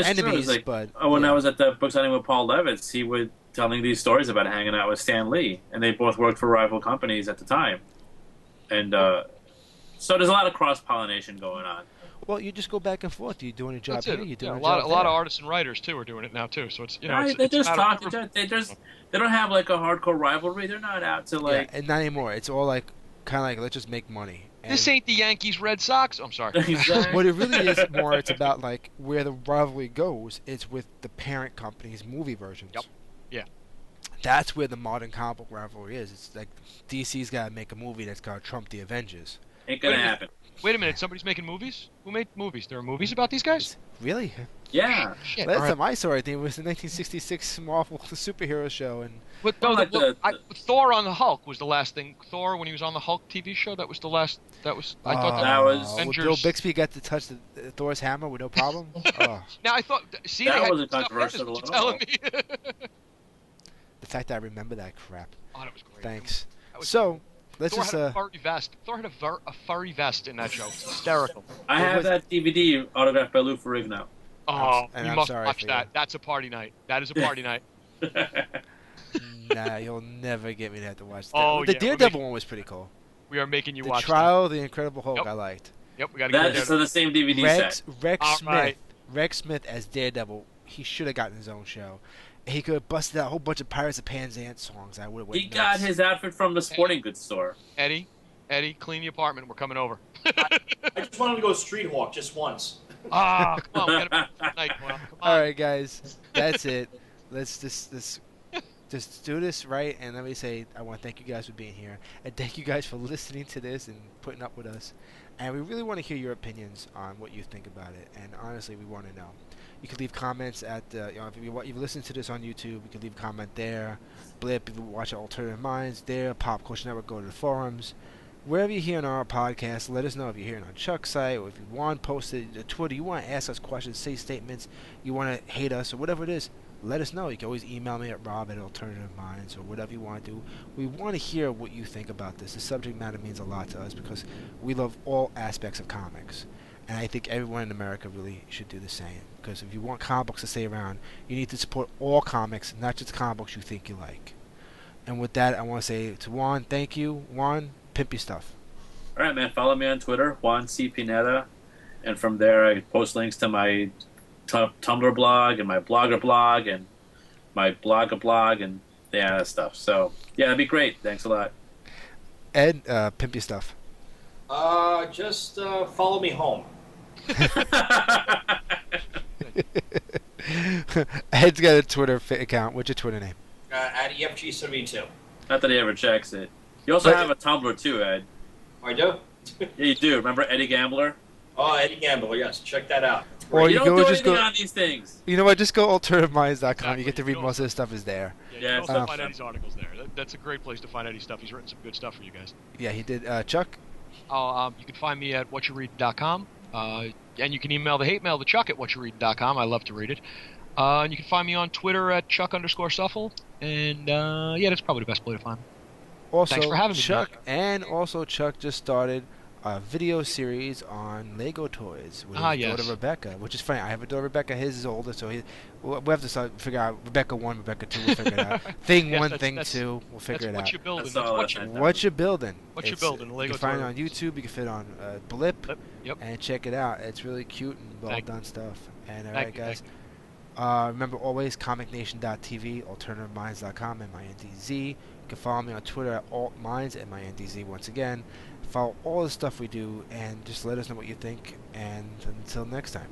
enemies. Like, but when I was at the book signing with Paul Levitz, he would telling these stories about hanging out with Stan Lee, and they both worked for rival companies at the time, and so there's a lot of cross pollination going on. Well, you just go back and forth. You're doing a job here. You're doing a lot of artists and writers too are doing it now too. So it's they just talk. They don't have like a hardcore rivalry. They're not out to like. Yeah, and not anymore. It's all like kind of like let's just make money. And this ain't the Yankees Red Sox. I'm sorry. What it really is more, it's about like where the rivalry goes. It's with the parent company's movie versions. Yep. Yeah. That's where the modern comic book rivalry is. It's like DC's got to make a movie that's got to trump the Avengers. Ain't gonna happen. Wait a minute. Somebody's making movies? Who made movies? There are movies about these guys? Really? Yeah. Shit. Last time I saw it, it was the 1966 Marvel superhero show, and Thor on the Hulk was the last thing. Thor, when he was on the Hulk TV show, that was the last. I thought that was Avengers. Bill Bixby got to touch the Thor's hammer with no problem. Now I thought. See, that wasn't controversial at all. The fact that I remember that crap. Oh, that was great. Thanks. So. Let's Thor just, had a furry vest. Thor had a furry vest in that show. It's hysterical. I have that DVD autographed by Lou Ferrigno. Oh, you must watch that. That's a party night. That is a party night. Nah, you'll never get me to have to watch that. Oh, the Daredevil one was pretty cool. We are making you the watch Trial of the Incredible Hulk, Yep. I liked. Yep, we got to get That's the same DVD set. Rex Smith as Daredevil, he should have gotten his own show. He could have busted out a whole bunch of Pirates of Penzance songs. I would have went He nuts. got his outfit from the sporting goods store. Eddie, clean the apartment. We're coming over. I just wanted to go street walk just once. Come on, we gotta night. Come on. All right, guys, that's it. Let's just do this right. And let me say, I want to thank you guys for being here, and thank you guys for listening to this and putting up with us. And we really want to hear your opinions on what you think about it. And honestly, we want to know. You can leave comments at, if you listen to this on YouTube, you can leave a comment there. Blip, if you watch Alternative Minds, there. Pop Culture Network, go to the forums. Wherever you're hearing our podcast, let us know if you're hearing on Chuck's site, or if you want to post it to Twitter, you want to ask us questions, say statements, you want to hate us, or whatever it is, let us know. You can always email me at rob@Alternative Minds, or whatever you want to do. We want to hear what you think about this. The subject matter means a lot to us because we love all aspects of comics. And I think everyone in America really should do the same. Because if you want comic books to stay around, you need to support all comics, not just comic books you think you like. And with that, I want to say to Juan, thank you. Juan, pimp your stuff. All right, man. Follow me on Twitter, Juan C. Pineda. And from there, I post links to my Tumblr blog and my Blogger blog and my Blogger blog and that stuff. So, yeah, that'd be great. Thanks a lot. Ed, pimp your stuff. Just follow me home. Ed's got a Twitter account. What's your Twitter name? At EFG72. Not that he ever checks it. You also have a Tumblr too, Ed. I do? Yeah, you do. Remember Eddie Gambler? Oh, Eddie Gambler, yes. Check that out. Or you you don't do just anything go on these things. You know what? Just go alternativeminds.com. Exactly. You get to read most of the stuff is there. Yeah, you can also find Eddie's articles there. That's a great place to find Eddie's stuff. He's written some good stuff for you guys. Yeah, he did. Chuck? You can find me at whatyoureading.com. And you can email the hate mail to Chuck at whatyoureading.com. I love to read it. And you can find me on Twitter at Chuck_Suffel. And, yeah, that's probably the best way to find me. Also, Thanks for having me, Chuck, Nick. and also Chuck just started a video series on Lego toys with his yes. daughter Rebecca, which is funny. I have a daughter Rebecca. His is older, so we have to figure out Rebecca 1, Rebecca 2. We'll figure it out. Thing Yes, 1, that's- Thing that's- 2. We'll figure it That's what out. you're building. That's That's all what that's you. right. What you're building. What you're It's- building, You Lego can find it toy. on YouTube. You can fit it on Blip. Yep. And check it out. It's really cute and well Thank done stuff. And Thank alright, you, guys. thank Remember always comicnation.tv, alternativeminds.com, MINDZ. You can follow me on Twitter at altminds, MINDZ once again. Follow all the stuff we do and just let us know what you think. And until next time.